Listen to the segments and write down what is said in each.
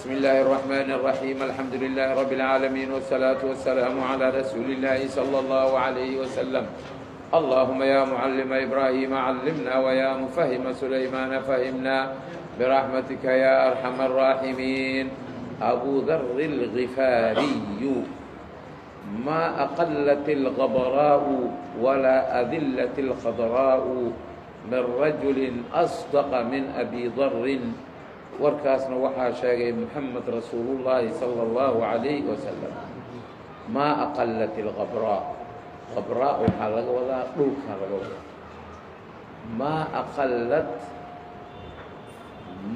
بسم الله الرحمن الرحيم الحمد لله رب العالمين والصلاة والسلام على رسول الله صلى الله عليه وسلم اللهم يا معلم إبراهيم علمنا ويا مفهم سليمان فهمنا برحمتك يا أرحم الراحمين أبو ذر الغفاري ما أقلت الغبراء ولا أذلت الخضراء من رجل أصدق من أبي ذر warkaasna waxaa sheegay محمد رasuul الlahi صلى الله عليه وسلم maa أqلت الغبراء غبراء waxaa laga wadaa dhulka laga wadaa maa أqلت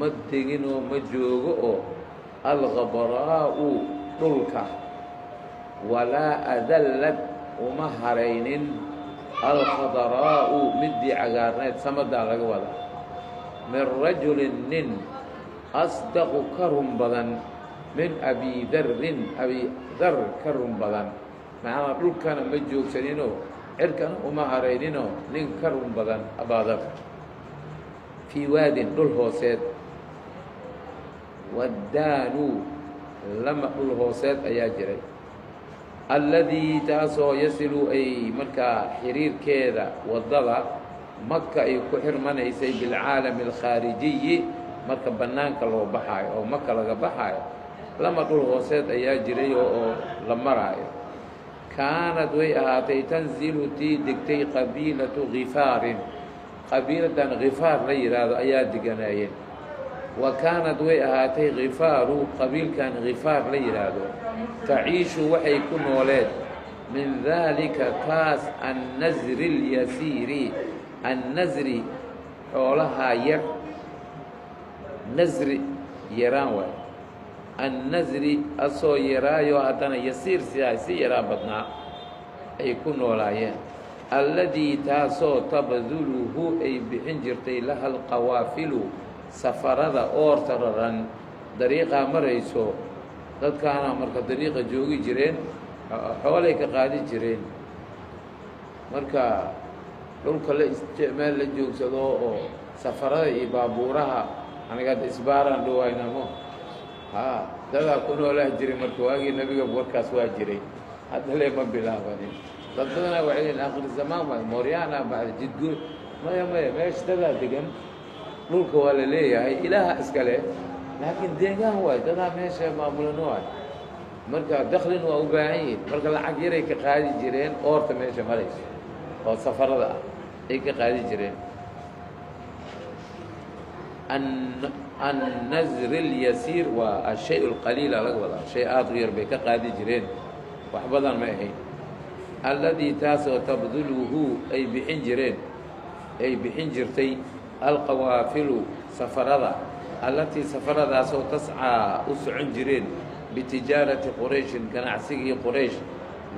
ma deginoo ma joogo oo الغبراء dhulka walaa أdلت uma haraynin الخضراء midii cagaarneed samadaa laga wadaa min rajuli nin asdaqu ka run badan min abi darin abi dar ka run badan macnaa dhulkana ma joogsaninoo cirkana uma harayninoo nin ka run badan abaadar fii waadin dhul hooseed waddaanu lama dhul hooseed ayaa jiray alladii taasoo yasilu ay markaa xiriirkeeda waddada maka ay ku xirmanaysay bilcaalami alkhaarijiyi marka bannaanka loo baxaayo oo maka laga baxaayo lama dhul hooseed ayaa jiray oo la maraayo kaanad way ahaatay tanzilu tii degtay qabiilatu khifaarin qabiiladan khifaar la yidhaahdo ayaa deganaayeen wa kaanad way ahaatay khifaaru qabiilkan khifaar la yidhaahdo taciishu waxay ku nooleed min daalika kaas annasri اlyasiiri annasri xoolahaa yar nasri yaraan waay annasri asoo yaraayo haddana yasiir sidaa si yaraa badnaa ay ku noolaayeen alladii taasoo tabduluhu ay bixin jirtay laha alqawaafilu safarada oorta raran dariiqaa marayso dadkaana marka dariiqa joogi jireen xoolay ka qaadi jireen marka dhulka la isticmaal la joogsado oo safarada iyo baabuuraha aniga hadda isbaaraan dhawaynamo dadaa ku noolaha jiray marka waagii nebiga warkaas waa jiray hadda le ma bilaabanin dad badanaa waxay leeyiin aakhir zamaan waay mooryaana bacda jidguud maya meesha dadaa degan dhulka waa la leeyahay ilaaha iskale laakiin deegaan waay dadaa meesha maamulano waay marka daklin waa u baahan yihin marka lacag yaray ka qaadi jireen oorta meesha marayso oo safarada ah ay ka qaadi jireen annasri اlyasiir waa ashay اlqaliila laga wadaa shay aad u yar bay ka qaadi jireen wax badan ma ahayn alladii taasoo tabduluhu ay bixin jireen ay bixin jirtay alqawaafilu safarada allatii safaradaasoo tascaa u socon jireen bitijaarati qurayshin ganacsigii quraysh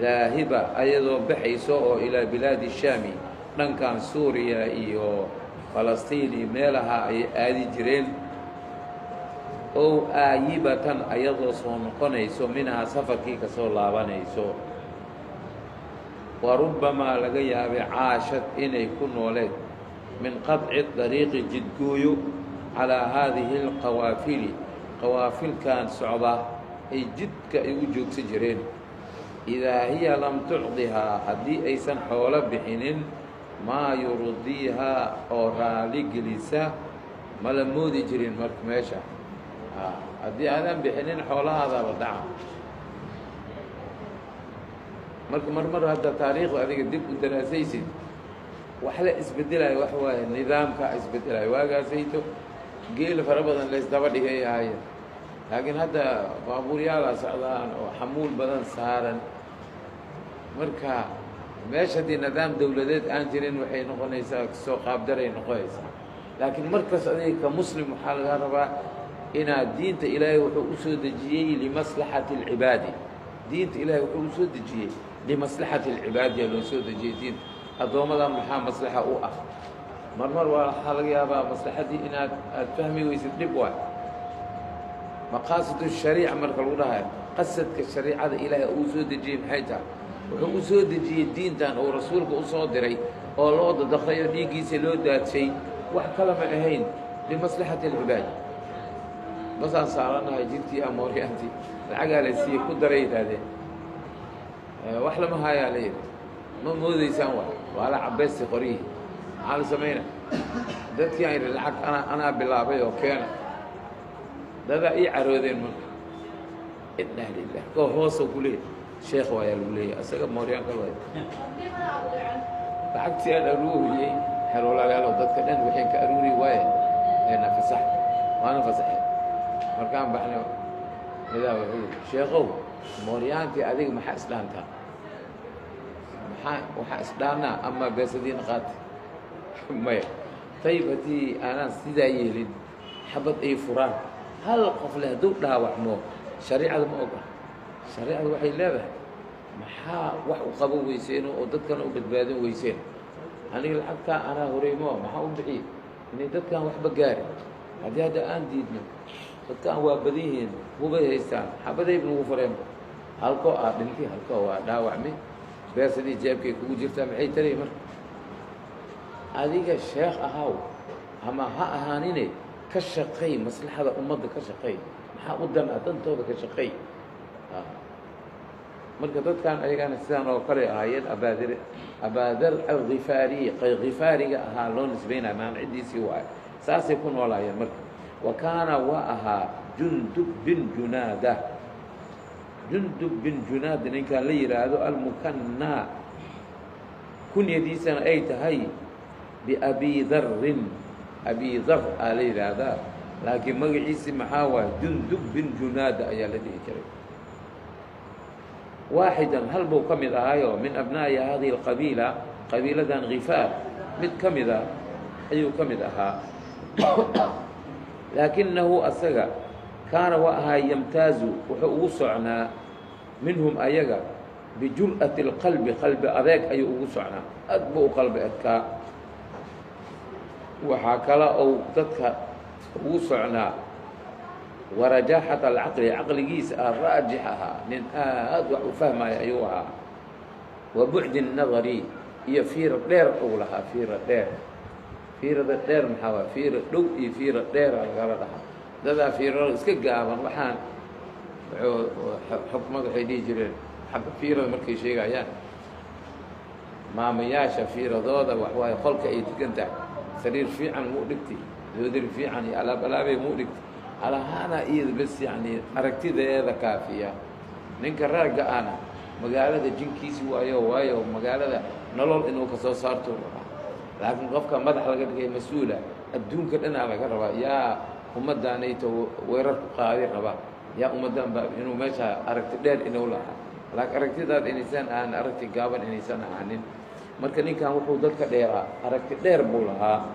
daahiba ayadoo baxayso oo ilaa bilaadi shaami dhankan suuriya iyo falastiin iyo meelaha ay aadi jireen ow aayibatan ayadoo soo noqonayso minhaa safarkii ka soo laabanayso wa rubbamaa laga yaabay caashad inay ku nooleed min qaطci dariiqi jidgooyo calaa haadihi alqawaafili qawaafilkan socda ay jidka ay u joogsan jireen idaa hiya lam tucdihaa haddii aysan xoolo bixinin maa yurdiihaa oo raali gelisa mala moodi jirin marka meesha haddii aadan bixinin xoolahaadaaba dhaca marka marmar hadda taariikhda adiga dib u daraasaysid wax la isbedelayo wax waaye nidaamka isbedelayo waagaasayto geel fara badan la isdaba dhigay ahaayeen laakiin hadda baabuuryaala socdaan oo xamuul badan saaran marka meesha haddii nidaam dawladeed aan jirin waxay noqonaysaa soo qaabdaray noqonaysaa laakiin markas adiga ka muslim waxaa laga rabaa inaad diinta ilaahay wuxuu u soo dejiyey limaslaxati اlcibaadi diinta ilaahay wuxuu u soo dejiyey limaslaxati اlcibaadiya loo soo dejiyey diinta addoommadan maxaa maslaxa u ah marmar waxaa laga yaabaa maslaxaddii inaad fahmi weysid dhib waay maqaasidu shariica marka lagu dhahayo qasadka shariicada ilaahay uu soo dejiyey maxay tahay wuxuu u soo dejiyey diintan uu rasuulka u soo diray oo loo dadaqayo dhiiggiisa loo daadshay wax kale ma ahayn limaslaxati اlcibaad بس أنا صارنا جدتي أموريانتي العقل السي كدري هذا وأحلى ما هاي عليه ما مودي سوا وعلى عباس قريه على سمينا دتك يعني العق أنا بالله وكان ده أي عروضين من إنه لله هو سوكلي شيخ ويا الولي أسقى موريان كله lacagtii aan aruuriyey xeroolagaalo dadka dhan waxay ka aruuri waayeen eena fasax waana fasaxay markaan baxnay midaa wuxuu yidhi sheekhow mooryaantii adiga maxaa isdhaantaa waxaa isdhaanaa ama beesadiin qaati maya tayib haddii aanaan sidaa yeelin xabad ay furaan hal qof leh hadduu dhaawacmo shariicada ma oga shariicadu waxay leedahay maxaa wax u qaban weyseen oo dadkana u badbaadin weyseen aniga lacagtaa anaa horeymo maxaa u bixiyey inay dadkan waxba gaarin haddii hadda aan diidno dadkan waa badan yihiin hubay haystaan xabadayb nagu fureen halkoo aa dhintay halkoo waa dhaawacmi beersadii jeebkay kugu jirtaa maxay taray marka adiga sheekh ahaw ama ha ahaanine ka shaqay maslaxada ummadda ka shaqay maxaa u dan ah dantooda ka shaqay marka dadkan ayagana sidaan oo kale ahaayeen abaadar alghifaari ghifaariga ahaa loo nisbaynaya maan ciddiisii waayo saasay ku noolaayeen marka wa kaana waa ahaa jundub bin junaada ninkaan la yidhaahdo almukannaa kunyadiisana ay tahay biabi darin abi dar aa la yidhaahdaa laakiin magaciisii maxaa waaya jundub bin junaada ayaa la dhihi jiray واحدا هل بو كمد أهايو من أبناء هذه القبيلة قبيلة غفار مد كمد أيو كمد أها لكنه أسجى كان وأها يمتاز ووسعنا منهم أيجا بجرأة القلب قلب أذاك أيو وسعنا أدبو قلب أذكى وحكلا أو تدك وسعنا ورجاحة العقل عقل جيس الراجحها من أضع فهم أيها وبعد النظر هي فير دير أولها فير دير محاوى فير دوئي فير دير الغردها ذا فير اسكجابا وحان حكمة حدي جرين حب فير مركي شيء يعني ما مياشة فير ضوضة وحواي خلق أي تكنتع سرير في عن مؤلكتي يدير في عن على بلابي مؤلكتي على هنا إيد بس يعني أركتي ذا كافية ننكرر جاءنا مقالة جنكيس وايو مقالة نلول إنه كسر صارته لكن قفك مدح لقد هي مسؤولة الدون كلنا على كربا يا أمدا نيتو ويرك قادر ربا يا أمدا إنه ماشى أركتي دير إنه لا لكن أركتي ذات إنسان أنا أركتي جابن إنسان عنين مركني كان وحود ذلك ديرا أركتي دير بولها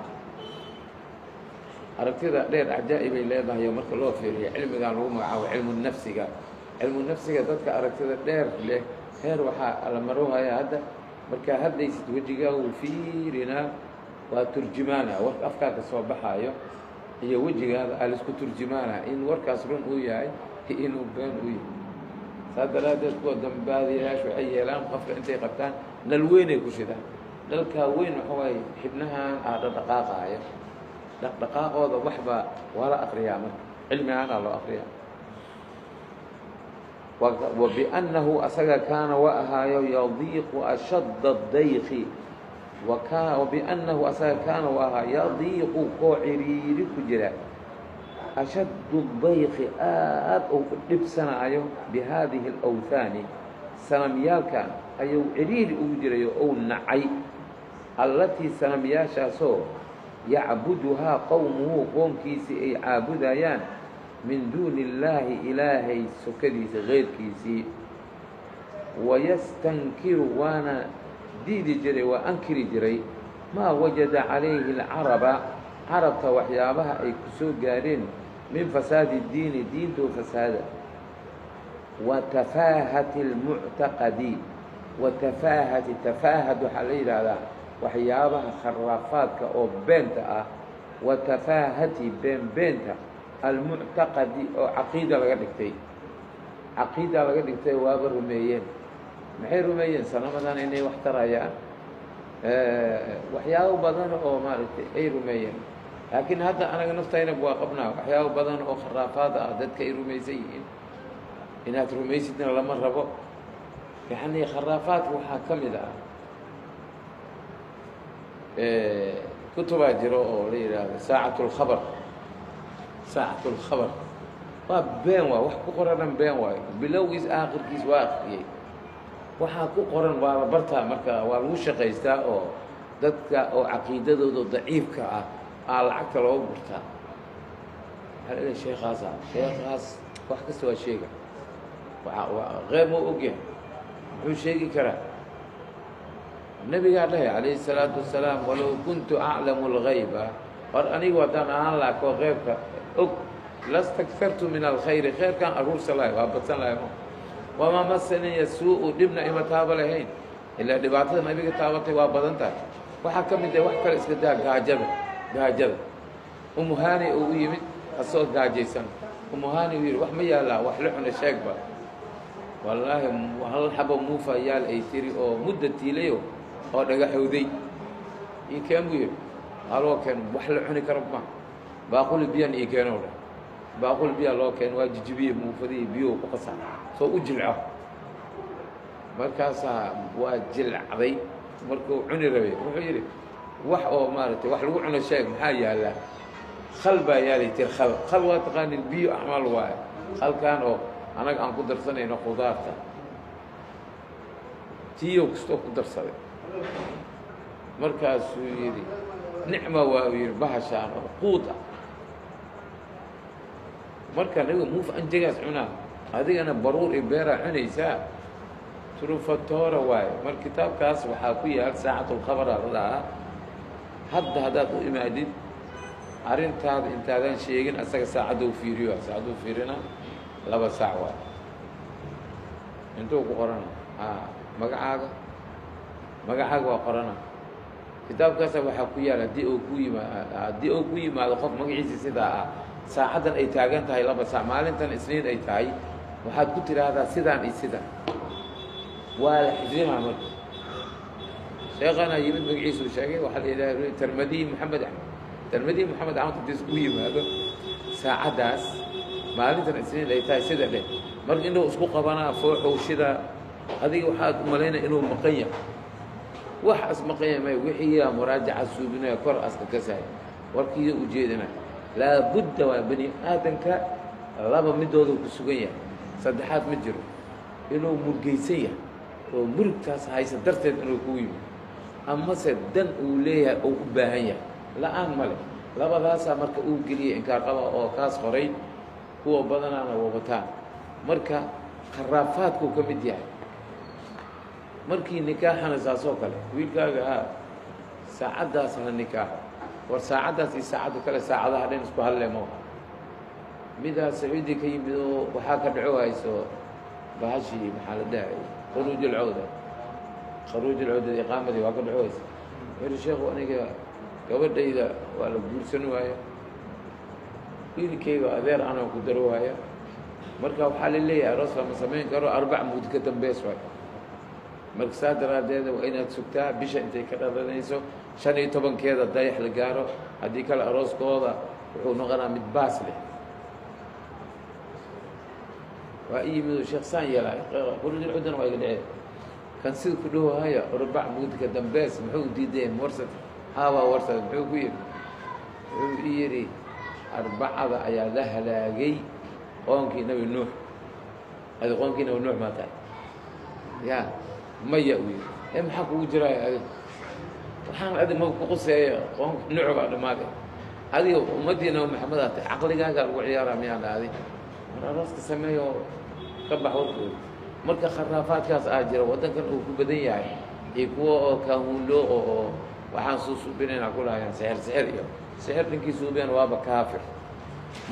aragtida dheer ajaa'ib ay leedahay marka loo fiiriyo cilmiga lagu magacaabo cilmu nafsiga dadka aragtida dheer leh heer waxa la maroohaya hadda marka hadlaysid wajigaagu fiirina waa turjumaana war afkaaka soo baxayo iyo wajigaada aan isku turjumaana in warkaas run uu yahay inuu been uu yahay saadaradeed kuwa dambaadiyaashu waxay yeelaan qofka intay qabtaan nal weynay ku shidaan dalka weyn waxa waaye xibnahan aada dhaqaaqaaya dhaqdhaqaaqooda waxba waa la aqriyaa marka cilmigaana loo aqriyaa وبأنه أسجى كان وأهايو يضيق أشد الضيق وبأنه أسجى كان وأها يضيق قعرير كجرا أشد الضيق أو لبسنا أيو بهذه الأوثان سنميال كان أيو عرير أجري أو نعي التي سنمياشا سو يعبدها قومه قوم كيسي أي عابدايان من دون الله إلهي سكديس غير كيسي ويستنكر وانا ديدي جري وأنكر جري ما وجد عليه العرب عرب وحيابها أي كسو قارين من فساد الدين دينته فسادا وتفاهة المعتقد تفاهد حليل هذا وحيابها خرافات أو بنتا وتفاهة بنتا المعتقد أو عقيدة لقدكتي وابر رميين محي رميين سنمدان إني واحترايا وحياه بدن أو مالتي أي رميين laakiin hadda anaga naftayna waa qabnaa waxyaabo badan oo khuraafaad ah dadka ay rumaysan yihiin inaad rumaysidna lama rabo yacni khuraafaadka waxaa ka mid ah kutubaa jiro oo la yidhaahdo saacatulkhabar waa been waay wax ku qoranan been waayo bilowgiis aakhirkiis waa akhriyey waxaa ku qoran waa la bartaa marka waa lagu shaqaystaa oo dadka oo caqiidadooda daciifka ah aa lacagta loogu gurtaa waxaa la leeyahay sheekhaas wax kasta waa sheega qeyb mau ogyahay muxuu sheegi karaa nabigaa dhahay calayhi الsalaatu wasalaam walow kuntu aclamu اlgayba war anigu haddaan ahaan laha koo qeybka og lastaktartu min alkhayri khayrkaan aruursa lahay waa badsan lahay wamaa masaniya suu-u dhibna ima taaba lahayn ilaa dhibaatada nabiga taabatay waa badan tahay waxaa ka mid ah wax kale iska daa gaajada umuhaani oo u yimid asoo gaajaysan umuhaani uu yidhi wax ma yaallaa wax la cuna sheegba wallaahi hal xabo muufa yaal ay tiri oo mudda tiilayo oo dhagaxowday ii keen buu yidhi haloo keen wax la cuni karo ma baaquli biyan ii keenow dha baaqul biya loo keen waa jijibiye muufadii biyuhu ku qasa soo u jilco markaasaa waa jilcday markuu cuni rabay wuxuu yidhi wax oo maaragtay wax lagu cuno sheeg maxaa yaallaa khal baa yaalay tir khal waa taqaanid biyo acmaal waaye khalkaan oo anaga aan ku darsanayno khudaarta tiyo kastoo ku darsaday markaasuu yidhi nicma waa uu yidhi bahashaan oo quud ah marka nabiga muuf anjagaas cunaa adigana baruur iyo beeraa cunaysaa trufatoora waaye mar kitaabkaas waxaa ku yaal saacatulkhabara la dhahaa hadda haddaad u imaadid arrintaada intaadan sheegin asaga saacadou fiiriyo saacaduu fiirina 2 saac waay intuu ku qorana magacaaga waa qorana kitaabkaasa waxaa ku yaal haddii uu ku yimaado qof magaciisa sidaa ah saacaddan ay taagan tahay 2 saac maalintan isniin ay tahay waxaad ku tidhaahdaa sidaan iyo sidaan waa la xifdinaa marka sheekana yimid magaciisuu sheegay waxaa la yidhaha tirmadiy maxamed axmed haddiis ku yimaado saacaddaas maalintan isniin ay tahay sida dheh marka inuu isku qabanaa fooxow shida adiga waxaad u malaynaya inuu maqan yahay waxaas maqan yahay may wixiiyaa muraajaca suubinaya kor aska kasahay warkiiya ujeedinaya laabudda waa bani aadanka 2 midoodu ku sugan yahay saddexaad ma jiro inuu murgaysan yahay oo murugtaas haysa darteed inuu kugu yimid amase dan uu leeyahay oo u baahan yahay la-aan male labadaasaa marka uu geliyay inkaar qaba oo kaas qoray kuwa badanaana wabataan marka khuraafaadkuu ka mid yahay markii nikaaxana saasoo kale wiilkaaga saacaddaas la nikaaxo war saacaddaas iyo saacadda kale saacadaha dhan isku hadleemo midaa sacuudi ka yimid oo waxaa ka dhaco hayso bahashii maxaa la dhahay kharuujulcawdad iqaamadii waa ka dhaco haysa wuxuu yihi sheekhu aniga gabadhayda waa la guursan waaya wiilkayga adeer anaa ku daro waaya marka waxaa la leeyahay aroos lama samayn karo 4 mud ka dambeys waay marka saa daraaddeeda waa inaad sugtaa bisha intay ka dhalanayso 15keeda dayax la gaaro haddii kale arooskooda wuxuu noqonaa mid baas leh waa i yimid sheekh saan yeelay quruujulcudana waa iga dhacee kan sida ku dhowahaya 4 mud ka dambeys muxuu diideen warsad haabaa warsad muxuu ku yidhi wuxuu i yidhi 4 ayaa la halaagay qoonkii nebi nuux adi qoonkii nebi nuux maa tahay ya maya uu yidhi maxaa kugu jiraaya adig waxaan adig ma ku quseeya qoonka nuux baa dhammaaday adiga ummaddii nabi maxamed aa tahay caqligaagaa lagu ciyaaraa miyaan dhahday mar arooska sameeyo ka bax warkooda marka khuraafaadkaas jira waddankan uu ku badan yahay iyo kuwa oo kaahuulo oo waxaan suubinaynaa ku lahayaan sixir iyo sixir ninkii suubeen waaba kaafir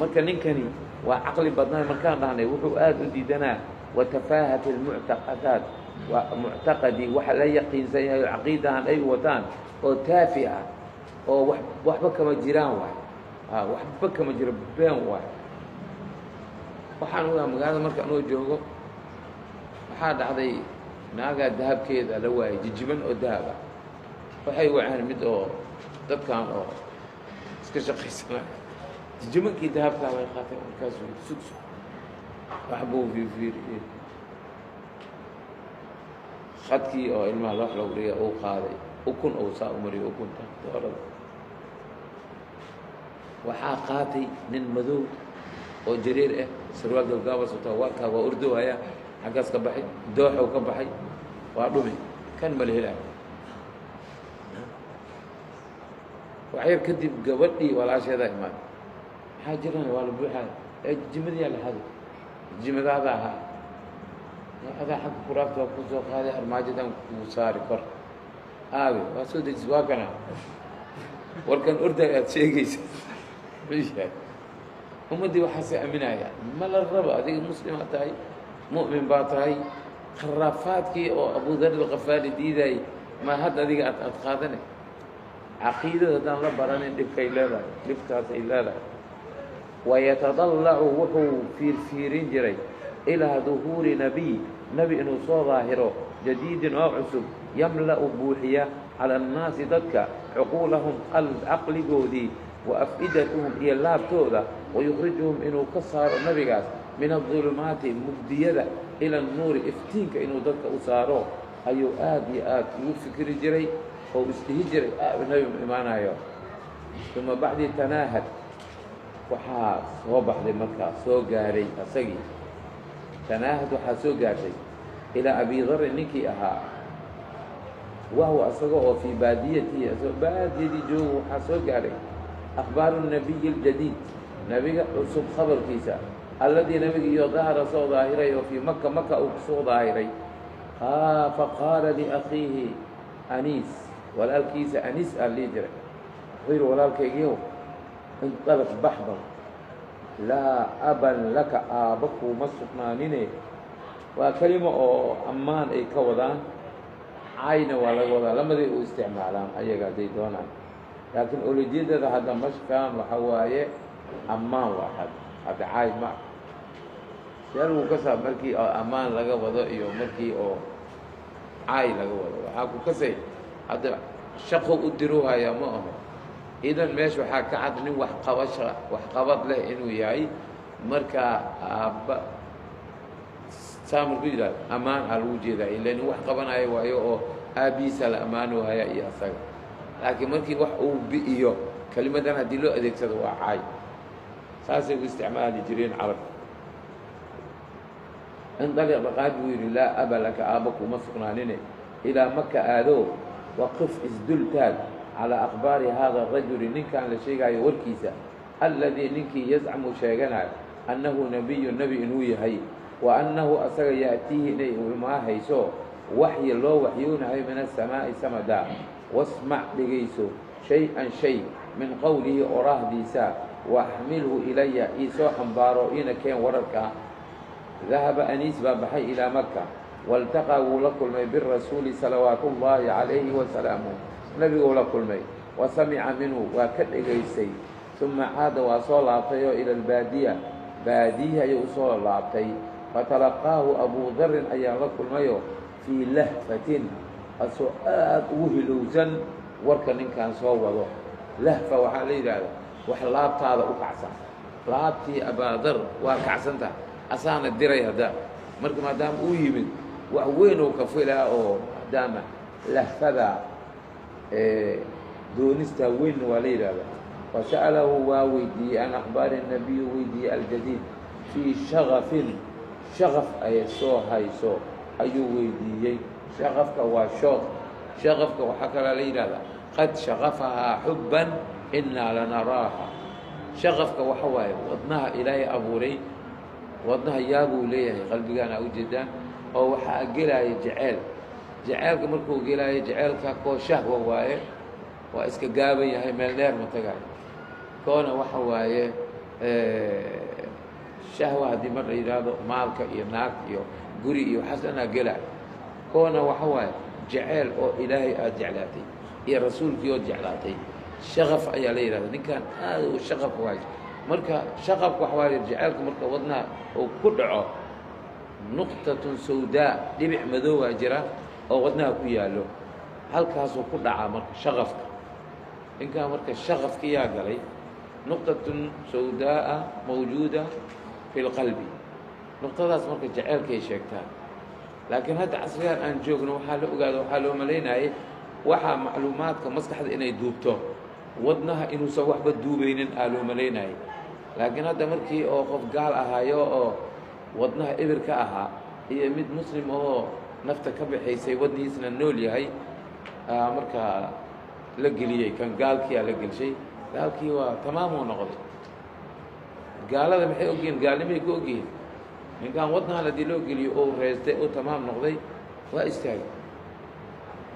marka ninkani waa caqli badnaa markaan dhahnay wuxuu aad u diidanaa watafaahat almuctaqadaat muctaqadii waxa la yaqiinsan yahay oo caqiidahan ay wataan oo taafi ah oo waxba kama jiraan waay waxba kama jiro been waay waxaan ogaa magaalada marka anoo joogo waxaa dhacday naagaa dahabkeeda la waayay jijiban oo dahab ah waxay waceen mid oo dadkan oo iska shaqaysana jijimankii dahabkaa bay qaatay markaasuu sugso waxbuu fiirfiiriyey khadkii oo ilmaha loox lagu dhiga uu qaaday ukun uu saa u mariyo ukunta doorada waxaa qaatay nin madow oo jareer ah sarwaal galgaabas wataa waakaa waa ordowaya xaggaas ka baxay dooxow ka baxay waa dhumi kan ma la helaayo waxyar kadib gabadhii walaasheedaa imaatay maxaa jiraan waa la buuxaaya ee jijimadiyaa la haday jijimadaada ahaa adaa xagga kuraafta waa ku soo qaaday armaajadan kuu saari kor aabe waa soo dejis waa kana warkan orday aad sheegaysa yahay ummaddii waxaase aaminaya ma la rabo adiga muslimaa tahay mu'min baa tahay khuraafaadkii oo abu dar alkafaali diidaayey ma hadda adiga aad qaadanay caqiidada haddaan la baranin dhibkay leedahay dhibkaasay leedahay wayatadallacu wuxuu fiirfiirin jiray ilaa duhuuri nabiy nebi inuu soo daahiro jadiidin oo cusub yamla'u buuxiya cala annaasi dadka cuquulahum caqligoodii wa af'idatuhum iyo laabtooda wayukhrijuhum inuu ka saaro nebigaas min adulumaati mugdiyada ila annuuri iftiinka inuu dadka u saaro ayuu aad iyo aad ugu fikri jiray oo isdhihi jiray nebi ma imaanayo uma bacdi tanaahad waxaa soo baxday markaa soo gaaray asagii tanaahad waxaa soo gaartay ilaa abi darin ninkii ahaa wahwa asaga oo fii baadiyatihi asagoo baadiyadii joogo waxaa soo gaaray akhbaaru nabiyi اljadiid nebiga cusub khabarkiisa alladii nebiga iyo dahara soo daahiray oo fii maka maka uu kusoo daahiray faqaala liakhiihi aniis walaalkiisa aniis aa lii jiray wuxuu yidhi walaalkaygiiyow inطalaq baxdan laa aban laka aabba kuuma sugnaanine waa kelimo oo ammaan ay ka wadaan cayna waa laga wadaa lamadii u isticmaalaan ayaga hadday doonaan laakiin olojeedada hadda mashkaan waxa waaye ammaan waa hadda caay ma seelgu ka saab markii oo ammaan laga wado iyo markii oo caay laga wado waxaa ku kasay hadda shaqo u diruhaya ma aho idan meesha waxaa ka cad nin waxqabad leh inuu yahay markaa aabba saa markuu yidhahdo ammaan aa lagu jeedaa ila nin wax qabanayo waayo oo aabbihiisa la ammaano haya iyo asaga laakiin markii wax uu bi'iyo kelimadan haddii loo adeegsado waa caay saasay u isticmaali jireen carabka indaliq dhaqaaj buu yidhi laa aba laka aabba kuma sugnaanine ilaa maka aado waqif isdultaag calaa akhbaari haada arajuli ninkaan la sheegaayo warkiisa alladii ninkii yazcamu sheeganayo annahu nebiyu nebi inuu yahay wa annahu asaga ya'tiihi inay imaahayso waxyi loo waxyoonayo min asamaa'i samada wasmac dhegayso shay-an shay min qowlihi oraahdiisa waaxmilhu ilaya iisoo xambaaro ina keen wararka dahaba aniis baa baxay ilaa maka waltaqaa wuu la kulmay birasuuli salawaatu ullaahi calayhi wasalaamu nebiguu la kulmay wa samica minhu waa ka dhegaystay uma caada waa soo laabtayoo ila albaadiya baadiyihi ayuu usoo laabtay fatalaqaahu abuu darin ayaa la kulmayoo fii lahfatin asoo aad ugu hilowsan warka ninkaan soo wado lahfa waxaa la yidhaahdaa wax laabtaada u kacsan laabtii abaadar waa kacsanta asaana diray hadda marka maadaama uu yimid wax weyn oo ka filaa oo maadaama lahfada doonistaa weynna waa la yidhaahdaa fasa'alahu waa weydiiyey can akhbaari nabiyu weydiiyey aljadiid fii shagafin shaqaf ay soo hayso ayuu weydiiyey shaqafka waa shooq shaqafka waxaa kalaa la yidhahdaa qad shaqafahaa xubban innaa lanaraaha shaqafka waxa waaye wadnaha ilaahay abuuray wadnaha yaabuu leeyahay qalbigaana ujeedaan oo waxaa gelaya jeceyl jeceelka markuu gelaayo jeceelka koo shahwa waaye waa iska gaaban yahay meel dheer ma tagayo koona waxa waaye shahwa haddii mar la yidhaahdo maalka iyo naagta iyo guri iyo waxaas dhanaa gelaayo koona waxa waaye jeceyl oo ilaahay aada jeclaatay iyo rasuulkii ood jeclaatay shaqaf ayaa la yidhahda ninkan aad u shaqaf waayo marka shaqafka waxa waaye jeceelka marka wadnaha uu ku dhaco nuqtatun sawdaa dhibic madoobaa jira oo wadnaha ku yaallo halkaasuu ku dhacaa marka shaqafka ninkan marka shaqafkiyaa galay نقطة سوداء موجودة في القلب نقطة مركز جعل كي شيكتان لكن هذا عصريان أن جوجنا وحاله وقالوا وحاله ملينا إيه وحا معلومات كمسكحة إنه يدوبته ودنها إنه سوح بدوبين قالوا ملينا إيه لكن هذا مركي أو قف قال أهايو أو ودنها إبر كأها هي مد مسلم أو نفته كبحي سي ودني سنة النولي هاي مركا لقليه كان قال كي لقل شيء قال كي تمام ونقض قال هذا محي أوجين قال لي ما يقوجين إن كان وضنها الذي لو قلي أو رزته أو تمام نقضي واستعج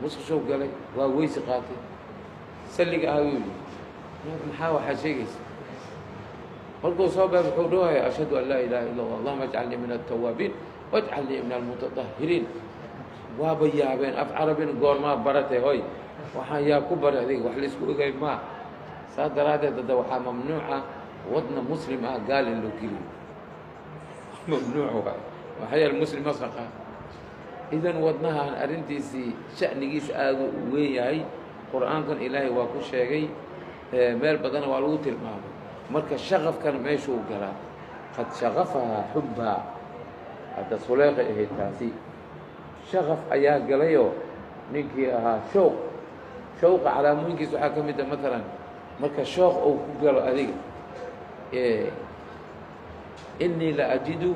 مصر شو قال لي وويس قاتي سلق أهويلي محاوى حشيقس قلت صوبه بحضورها أشهد أن لا إله إلا الله اللهم اجعلني من التوابين واجعلني من المتطهرين وابيا بين أفعل بين قرما برته هاي وحيا كبر هذيك وحلس كوجي ما صادر هذا تدوحة ممنوعة وضن مسلم قال له كلي ممنوع وحيا المسلم مسقى إذا وضنها عن أرنتيسي شأن جيس ويا هاي قرآن كان إلهي وكل شيء مال بدن والوت المام مركز الشغف كان ما يشوف قرا قد شغفها حبها هذا صلاقة هي التاسي شغف أيها قليو نيكي شوق على ممكن سحاكم مثلا مركز شوق أو كقول أذيك إني لأجد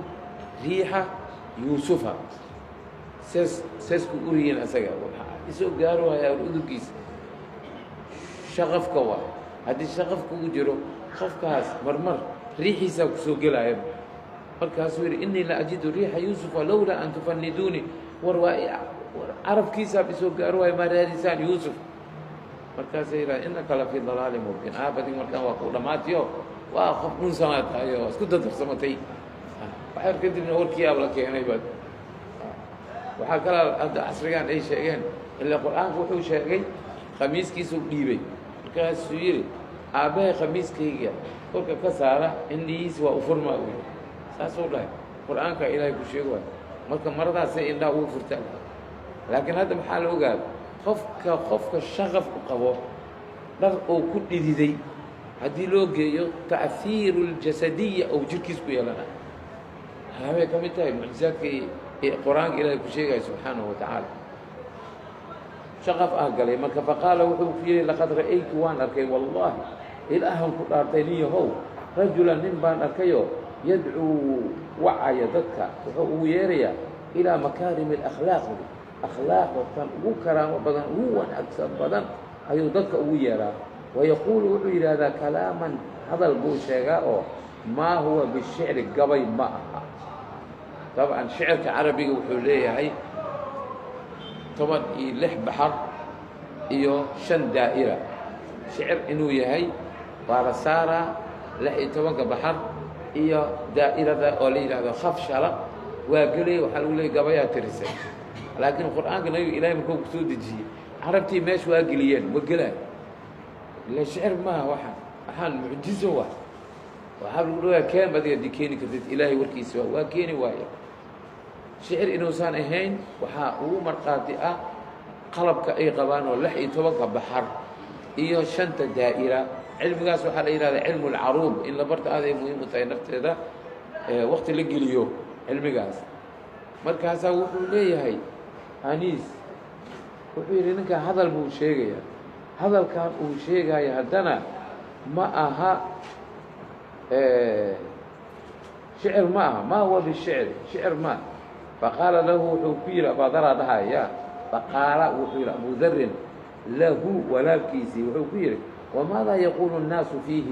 ريحة يوسف سيس كوريين أسجع يسوق قاروا يا أودوكيس شغف كوا هذا شغف كوجرو خف كاس مرمر ريحي سوق لا مركز إني لأجد ريحة يوسف لولا أن تفندوني ورواي عرب كيسا بسوق قاروا ما رسال يوسف مركز إنك لفي ضلال مبين بدي مركز وقول ما تيو وأخف من سنة أيوة كنت ترسمتي وحير كنت من أول كياب لك يعني بعد وحكى هذا عصريان أي شيئين إلا القرآن فوحو شيئين خميس كيسو بيبي مركز سويري أباه خميس كيجا كل كسارة إني يسوى أفرما أقول ساسو لا القرآن كإلهي بشيء مركز مرضى سيء إنه هو فرتال لكن هذا محل وقال خفك الشغف قبوه نرقو كل دي هذه لوجيو تأثير الجسدية أو جركيسكو يلنا هذا كم تاي معجزات القرآن إلى كل شيء سبحانه وتعالى شغف أهقل مركب فقال وحو فيه لقد رأيت وان أركي والله الأهم كل أرتيني هو رجلا نبان أركيو يدعو وعي ذكا وهو يريا إلى مكارم الأخلاق أخلاق وكرام بدن هو أكثر بدن أيو ذكا ويرا ويقول إلى هذا كلاما هذا البوشيغاء ما هو بالشعر قبي معها طبعا شعر كعربي وحوليه هاي طبعا لح بحر إيو شن دائرة شعر إنو يهي ورسارة لحي طبعا بحر إيو دائرة ذا أولي هذا خف شرق وقلي وحلولي قبيها ترسل لكن القرآن قال إلهي مكوك سودجي عربتي ماش واقليين وقلي الشعر ما واحد أحيانا معجزة واحد وحاب يقولوا كان بدي ديكيني كذت إلهي والكيس واكيني وايا شعر إنه سان أهين وحاقو مرقاتي قلبك أي قبان ولحي توقع بحر إيو شنت دائرة علم قاس وحال إلى هذا علم العروض إن لبرت هذا مهم متعينفت هذا وقت اللي اليوم علم قاس مركاسا وحو ليه هاي أنيس وحو إنك هذا الموشيغي هذا كان موشيغي هدنا معها شعر ما هو بالشعر شعر ما فقال له حفير فضرى دهايا فقال وحير أبو ذر له ولا كيسي وحفير وماذا يقول الناس فيه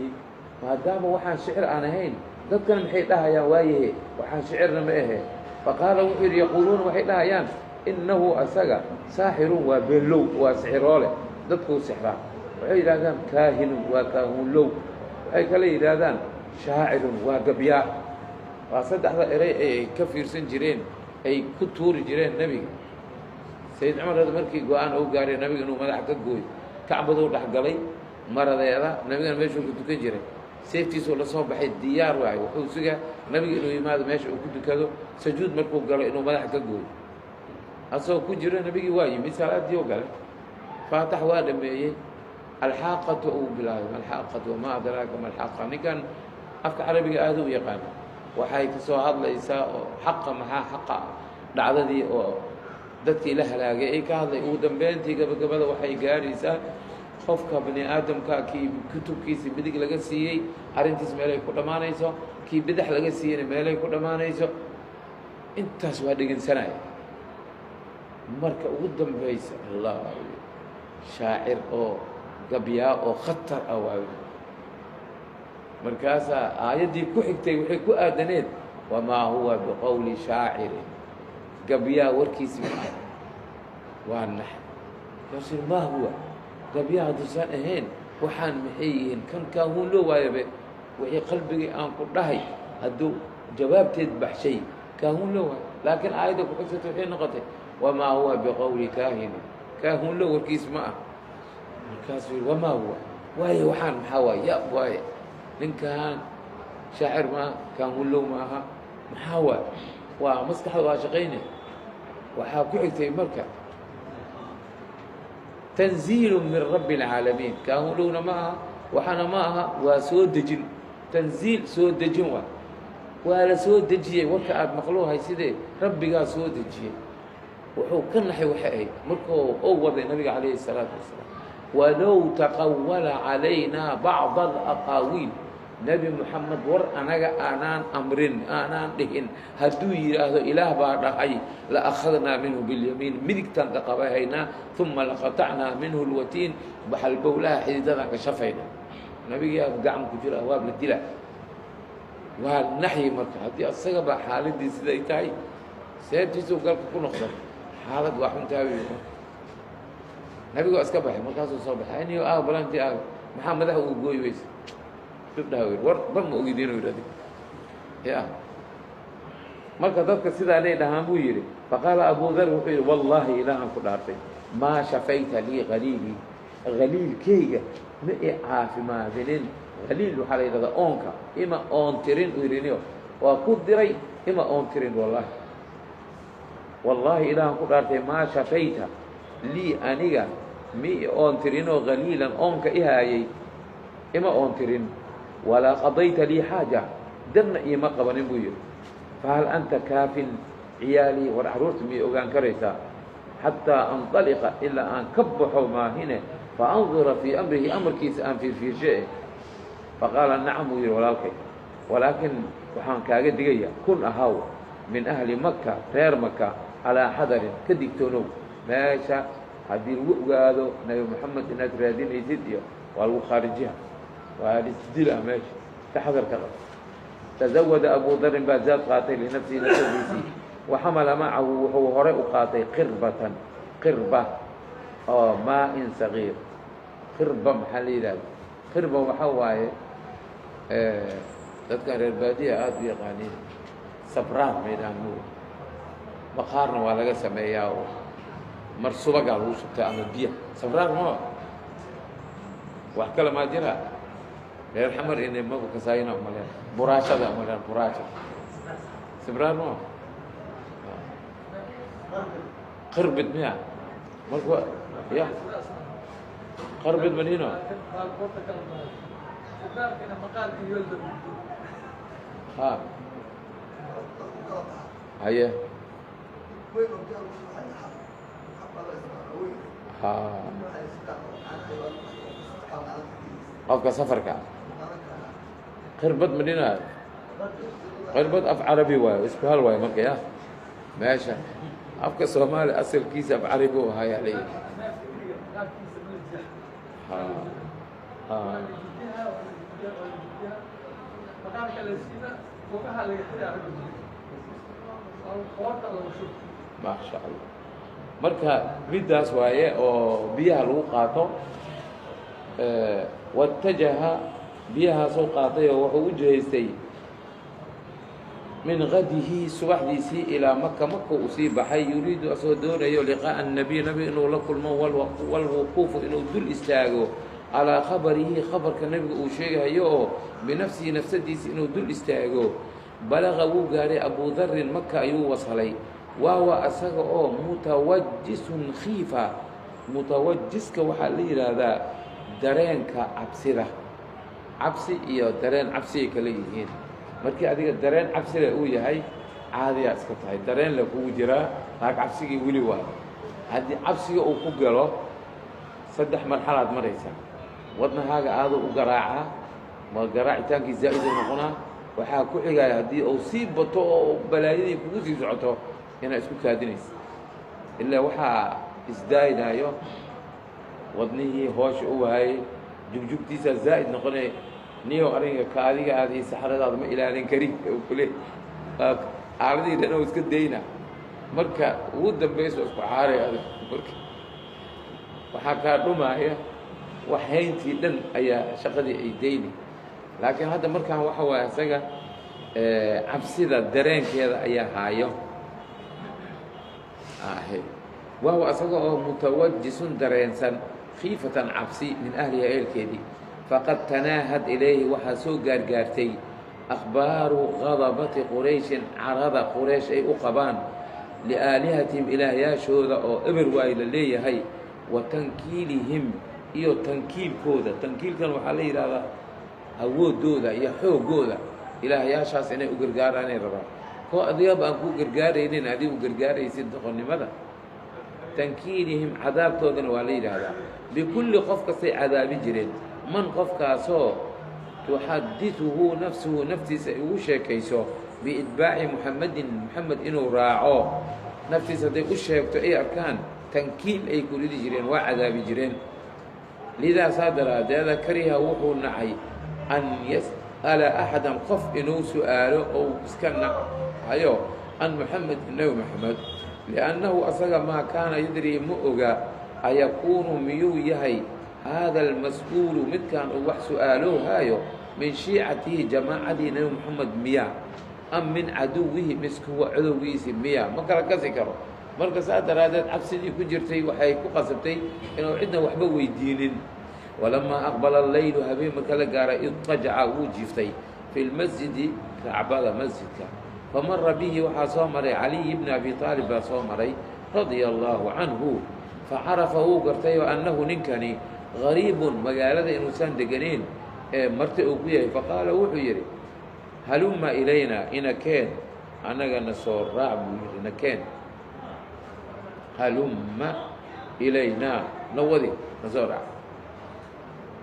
ما دام وحان شعر أنا هين ذكر محيط دهايا وايه وحان شعرنا مئه فقال وحير يقولون وحيد دهايان إنه أسقى ساحر وبلو وسحرولي ذكر سحرا وحيد هذا كاهن وكاهن لو أي كلي هذا شاعر وقبياء وصدق هذا إري كفير سنجرين أي كتور جرين نبي سيد عمر هذا مركي قوان أو قاري نبي إنه مدح كجوي كعبدو رح قلي مرة ذا نبي إنه ماشي كنت كجري سيفتي سولا صوب بحيد ديار واعي وحوسجا نبي إنه يماد ماشي وكنت كذا سجود مركو قال إنه مدح كجوي أصلا كجري نبي واعي مثالات ديو قال فاتح وادم alxaaqatu uu bilaabay malxaaqatu wamaa adraaka malxaaqa ninkan afka carabiga aada u yaqaana waxay ka soo hadlaysaa oo xaqa maxaa xaqa dhacdadii oo dadkii la halaagay ay ka hadlay ugu dambeyntii gabagabada waxay gaaraysaa qofka bani aadamka kii kutubkiisa bidig laga siiyey arrintiis meelay ku dhammaanayso kii bidax laga siiyeyna meelay ku dhammaanayso intaas waa dhegeysanaya marka ugu dambaysa allah shaacir oo gabyaa oo khatar ah waayo markaasaa aayaddii ku xigtay waxay ku aadaneed wamaa huwa biqowli shaacirin gabyaa warkiisi ma ah waa nax markaasuu maa huwa gabyaa hadduusan ahayn waxaan maxay yihiin kan kaahuun loo waayabe wixii qalbigii aan ku dhahay hadduu jawaabteed baxshay kaahuun loo waayo laakiin aayadda ku xigtay waxay noqotay wamaa huwa biqowli kaahini kaahuun loo warkiis ma ah markaasuu yidhi wamaa huwa waaye waxaan maxaa waaye ya waaye ninkan shaacir maaha kaahunlow ma aha maxaa waaye waa maskaxda waa shaqayne waxaa ku xigtay marka tanziilu min rabbi اlcaalamiin kaahunlowna ma aha waxaana ma aha waa soo dejin tanziil soo dejin waa waa la soo dejiyey warka aada maqluuhay sidee rabbigaa soo dejiyey wuxuu ka naxay waxay ahayd markuu ou waday nabiga calayhi الsalaatu wasalaam walow taqawala calayna bacd alaqaawiil nebi moxamed war anaga aanaan amrin aanaan dhihin hadduu yidhaahdo ilaah baa dhahay la akhadnaa minhu biاlyamiin midigtaan qaqabahaynaa uma laqatacnaa minhu lwatiin baxalbowlaha xididadaan ka shafayna nabigaa gacan ku jira waab la dila waa naxyi marka haddii asagaba xaaladii siday tahay seebtiisuu galka ku noqday xaalad waa xuntaawi nabigu waa iska baxay markaasuu soo baxay aniyo balantii maxaa madaxa ugu gooyi weysa dhibdhaha wer war bar ma ogidiinu yidhahdi ya marka dadka sidaa lay dhahaan buu yidhi faqaala abu dar wuxuu yidhi wallaahi ilaahan ku dhaartay maa shafayta lii haliilii haliilkayga ma i caafimaadinin haliil waxaa la yidhahdaa oonka ima oon tirin u yidhiniyo waa ku diray ima oon tirin wallaahi wallaahi ilaahan ku dhaartay maa shafayta lii aniga mi oon tirinoo haliilan oonka i haayay ima oon tirin walaa qadayta lii xaaja danna iima qabanin buu yidhi fahal anta kaafin ciyaalii war carruurta miyay ogaan karaysaa xataa anطaliqa ilaa aan ka baxo maahine faandura fii amrihi amarkiisa aan fiirfiirshe faqaala nacam buu yidhi walaalkay walaakin waxaan kaaga digaya kun ahaw min ahli maka reer maka calaa xadarin ka digtoonow meesha haddii lagu ogaado nabi moxamed inaad raadinaysid iyo waa lagu khaarijiha waa lisdila meesha taxdar ka qab tazawada abu darin baa zaad qaatay linafsihi nafsadiisii waxamala macahu wuxuu horey u qaatay qirbatan qirba oo maa-in sagiir qirba maxaa la yidhahda qirba waxaa waaye dadkan reer baadiya aada u yaqaaniin sabraan maydhaan baqaarna waa laga sameeyaa oo mar subagaa lagu shubtaa ama biya sabraan ma wax kale maa jira reer xamar inay maba kasaayina umaleen buraashada umaleen buraasha sabraan ma qirbid miya marka ya qirbid manino ha haye qofka safarka qirbad madina qirbad af carabi waayo isku hal waayo marka ya meesha afka soomaali asalkiisa af carabi u ahaa yaa leeyahay maasha allah marka middaas waaye oo biyaha lagu qaato watajaha biyahaasoo qaatay oo wuxuu u jihaystay min gadihi subaxdiisii ilaa maka maka uu sii baxay yuriidu asoo doonayo liqaa'a الnabiy nabi inuu la kulmo walwuquufu inuu dul istaago calaa khabarihi khabarka nebiga uu sheegayo oo binafsihi nafsadiisi inuu dul istaago balaqa wuu gaadhay abu darin maka ayuu wasalay waawa asaga oo mutawajisun khiifa mutawajiska waxaa la yidhaahdaa dareenka cabsida cabsi iyo dareen cabsigay kala yihiin markii adiga dareen cabsile uu yahay caadiyaa iska tahay dareen la kugu jiraa laak cabsigii weli waa haddii cabsiga uu ku galo 3 marxalaad maraysaa wadnahaaga aaduu u garaacaa ma garaacitaankii zaa'id uu noqonaa waxaa ku xigaya haddii uu sii bato oo balaayadii kugu sii socoto inaad isku kaadinaysa ilaa waxaa isdaayinayo wadnihii hoosha u waayey jugjugtiisaa zaa'id noqonay niyow ariga kaadiga aad iyo saxradaada ma ilaalin karin kule aaladii dhan oo iska dayna marka ugu dambayso isku caaray adag marka waxaa kaa dhumaaya wax hayntii dhan ayaa shaqadii ay dayni laakiin hadda markaan waxa waaye isaga cabsida dareenkeeda ayaa haayo wahuwa asaga oo mutawajisun dareensan khiifatan cabsi min ahliha eelkeedii faqad tanaahad ilayhi waxaa soo gaargaartay akhbaaru qadabati qurayshin carada quraysh ay u qabaan liaalihatihim ilaahyaashooda oo eber waay la leeyahay wa tankiilihim iyo tankiilkooda tankiilkan waxaa la yidhaahdaa awoodooda iyo xoogooda ilaahyaashaas inay u gargaaraanay rabaan koo adigaba aan ku gargaaraynin adigu gargaaraysid doqonnimada tankiilihim cadaabtoodana waa la yidhaahdaa bikulli qof kastay cadaabi jireen man qofkaasoo tuxadituhu nafsuhu naftiisa ay ugu sheekayso biitbaaci muxamedin muxamed inuu raaco naftiisa hadday u sheegto ay arkaan tankiil ay ku ridi jireen waa cadaabi jireen lidaasaa daraaddeeda kariha wuxuu nacay an yas'ala axadan qof inuu su'aalo ou iska nacayo can muxamed nebi moxamed liannahu asaga maa kaana yadrii ma oga ayakuunu miyuu yahay haada almas-uulu midkaan uu wax su'aaloohaayo min shiicatihi jamaacadii nebi moxamed miya am min caduwihi miskuwa cadowgiisii miya ma kala kasi karo marka saa daraaddeed cabsidii ku jirtay waxay ku qasabtay inuu cidna waxba weydiinin walamaa aqbala allaylu habeen marka la gaaray idtajaca wuu jiiftay fi lmasjidi kacbada masjidka famara bihi waxaa soo maray caliy bni abi aalib baa soo maray radia allaahu canhu facarafa wuu gartayoo annahu ninkani gariibun magaalada inuusan deganayn ee marti uu ku yahay faqaala wuxuu yidhi halumma ilaynaa inakeen annagana soo raac buu yidhi nakeen halumma ilaynaa nawadi na soo raac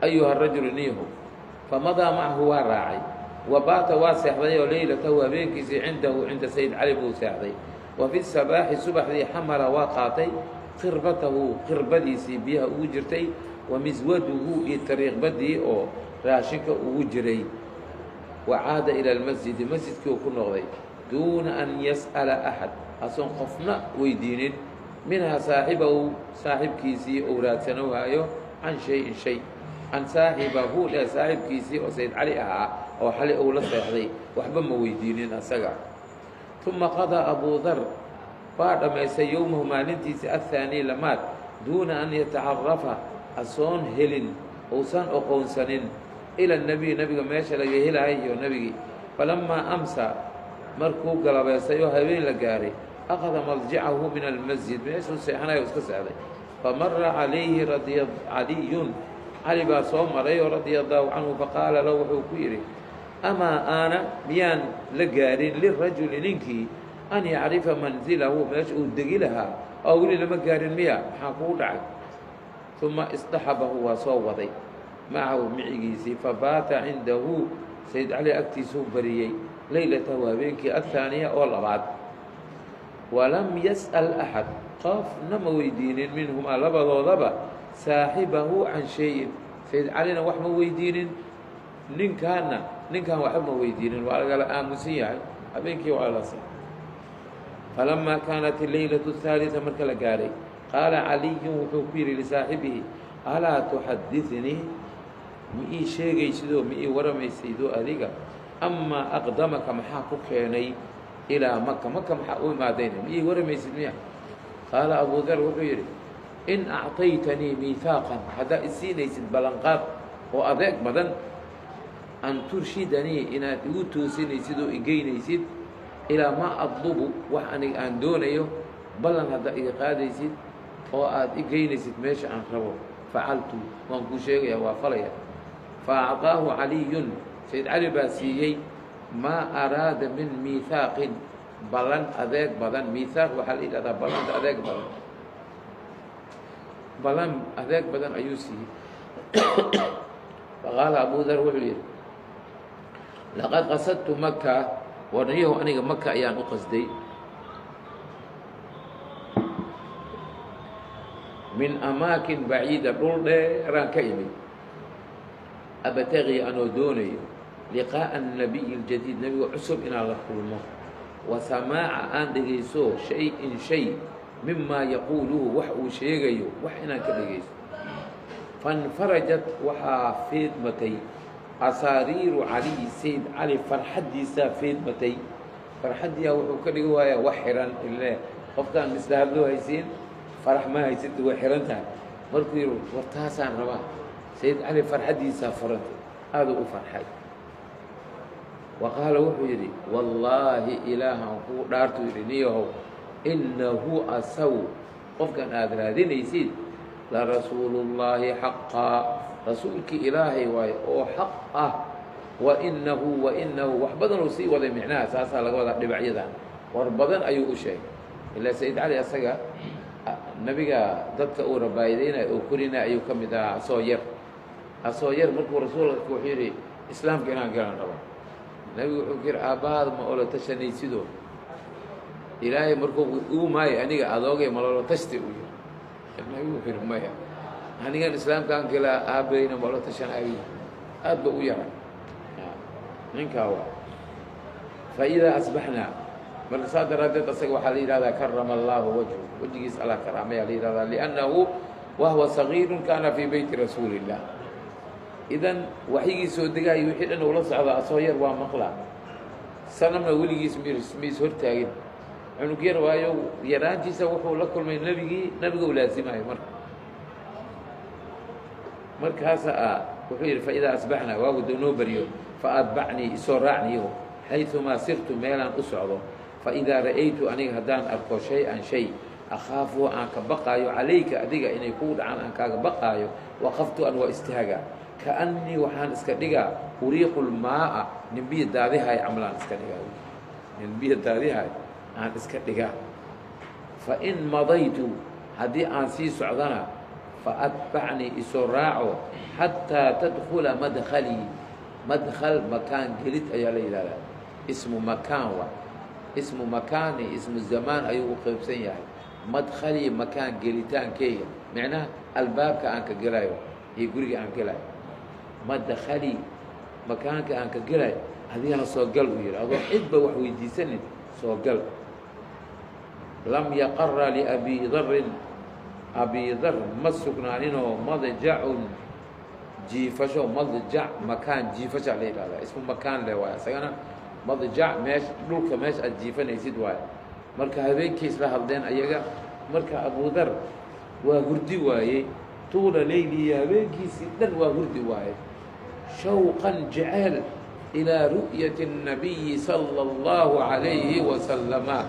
ayuha rajulu niyahu famadaa macahu waa raacay wa baata waa seexday oo leylatahu habeenkiisii cindahu cinda sayid cali buu seexday wa fi sabaaxi subaxdii xamala waa qaatay qirbatahu qirbadiisii biyaha ugu jirtay wa miswaduhu iyo tariiqbadii oo raashinka ugu jiray wa caada ila almasjidi masjidkii uu ku noqday duuna an yas'ala axad asoon qofna weydiinin minhaa saaxibahu saaxibkiisii ou raadsanowaayo can shayin shay can saaxibahu dhe saaxibkiisii oo sayid cali ahaa oo xali ou la seexday waxba ma weydiinin asaga uma qadaa abuu dar waa dhammaystay yowmahu maalintiisii aلthaanii lamaad duuna an yatacarafa asoon helin uusan oqoonsanin ila الnabiy nabiga meesha laga helahay iyo nebigii falamaa amsa markuu galabaystay oo habeen la gaaray akhada marjicahu min almasjid meeshuu seexanayo iska seexday famara calayhi caliyun cali baa soo maray oo radia allaahu canhu faqaala lahu wuxuu ku yidhi amaa aana miyaan la gaarin lirajuli ninkii an yacrifa manzilahu meesha uu degi lahaa oo weli lama gaarin miya maxaa kugu dhacay uma isdaxabahu waa soo waday macahu micigiisii fabaata cindahu sayid cali agtiisuu bariyey leylatahu habeenkii aلthaaniya oo labaad walam yas'al axad qofna ma weydiinin minhumaa labadoodaba saaxibahu can shayin sayid calina wax ma weydiinin ninkaan waxba ma weydiinin waa lagala aamusan yahay habeenkii waa la sa falamaa kaanat ileylatu الثaaliثa marka la gaaray qaala caliyun wuxuu ku yidhi lisaaxibihi alaa tuxadinii ma ii sheegaysidoo ma ii waramaysaydoo adiga amaa aqdamaka maxaa ku keenay ilaa maka maka maxaa u imaadayna ma ii waramaysid miya qaala abuu dar wuxuu yidhi in acطaytanii miihaaqan haddaa isiinaysid ballanqaad oo adeeg badan an turshidanii inaad igu toosinaysid oo igeynaysid ilaa maa adlubu wax aniga aan doonayo ballan haddaa iga qaadaysid oo aad igeynaysid meesha aan rabo facaltu waan kuu sheegaya waa falaya faacطaahu caliyun sayd cali baa siiyey maa araada min miihaaqin ballan adeeg badan miihaaq waxaa la yidhahdaa ballanta adeeg badan ballan adeeg badan ayuu siiyey faqaala abu dar wuxuu yidhi laqad qasadtu maka warniyahu aniga maka ayaan u qasday min amaakin baciida dhul dheeraan ka imid abtagii anoo doonayo liqaa'a الnabiyi اljadiid nebiga cusub inaan la kulmo wa samaaca aan dhegayso shay-in shay mimaa yaquuluhu wax uu sheegayo wax inaan ka dhegaysto faاnfarajat waxaa fiidmatay asaariiru caliy sayd cali farxaddiisaa fiidmatay farxaddiyaa wuxuu ka dhigi waayaa wax xihan ile qofkaan mislahadloo haysiin farax ma haysata way xihan tahay markuu yidhi war taasaan rabaa sayd cali farxaddiisaa furantay aaduu u farxay wa qaala wuxuu yidhi wallaahi ilaahaan kuu dhaartuu yidhi niyahow innahu asaw qofkan aad raadinaysid la rasuulullaahi xaqaa rasuulkii ilaahay waayo oo xaq ah wa inahu wax badan uu sii waday micnaha saasaa laga wadaa dhibacyadan war badan ayuu u sheegay ilaa sayd cali asaga nebiga dadka uu rabaayadaynaya oo korinaya ayuu ka mid ahaa asoo yar markuu rasuulka wuxuu yidhi islaamka inaan galan rabo nebigu wuxuu ku yidhi aabbahaada ma olo tashanaysidoo ilaahay markuu uu maayo aniga adoogay malolo tashti uu yidhi nebigu wuxuu yidhi maya anigan islaamkaan galaa aabbayna malo tashanaayo aad ba u yaray ninkaa waa faidaa asbaxnaa marka saa daraaddeed asaga waxaa la yidhahdaa karama allaahu wajhu wejigiis alla karaamayaa la yidhahdaa liannahu wahuwa sagiirun kaana fii beyti rasuuli illah idan waxyigii soo degaayo wixii dhan ula socda asoo yar waa maqlaa sanamna weligiis miis hortaagin cunug yar waayo yaraantiisa wuxuu la kulmay nebiga u laasimayo markaasa wuxuu yidhi faidaa asbaxnaa waagu doo noo baryo faatbacnii isoo raacniyo xayumaa sirtu meelaan u socdo faidaa ra'aytu aniga haddaan arko shay-an shay akhaafuhu aan ka baqaayo calayka adiga inay kuu dhacaan aan kaaga baqaayo waqaftu an waa istaagaa kaannii waxaan iska dhigaa uriiqu lmaa'a nimbiya daadihaay camlaan iska dhigaa nimbiya daadihaay aan iska dhigaa fain madaytu haddii aan sii socdana faatbacnii isoo raaco xataa tadkula madkhalii madkhal makaan gelid ayaa la yidhahdaa ismu makaan wa ismu makaani ismu zamaan ayuu u qaybsan yahay madkhalii makaan gelitaankeyga micnaha albaabka aan ka gelayo iyo guriga aan gelayo madkhalii makaanka aan ka gelayo adigana soo gal uu yidhi adoo cidba wax weydiisanin soo gal lam yaqara liabii darin abi dar ma sugnaaninoo madjacun jiifasho madjac makaan jiifasha la yidhahdaa ismu makaan le waay isagana madjac dhulka meesha aad jiifanaysid waay marka habeenkii isla hadleen ayaga marka abu dar waa hurdi waayey tuula leyliya habeenkiisii dhan waa hurdi waaye shawqan jeceel ilaa ru'yati الnabiyi salى اllahu عalayhi wasalama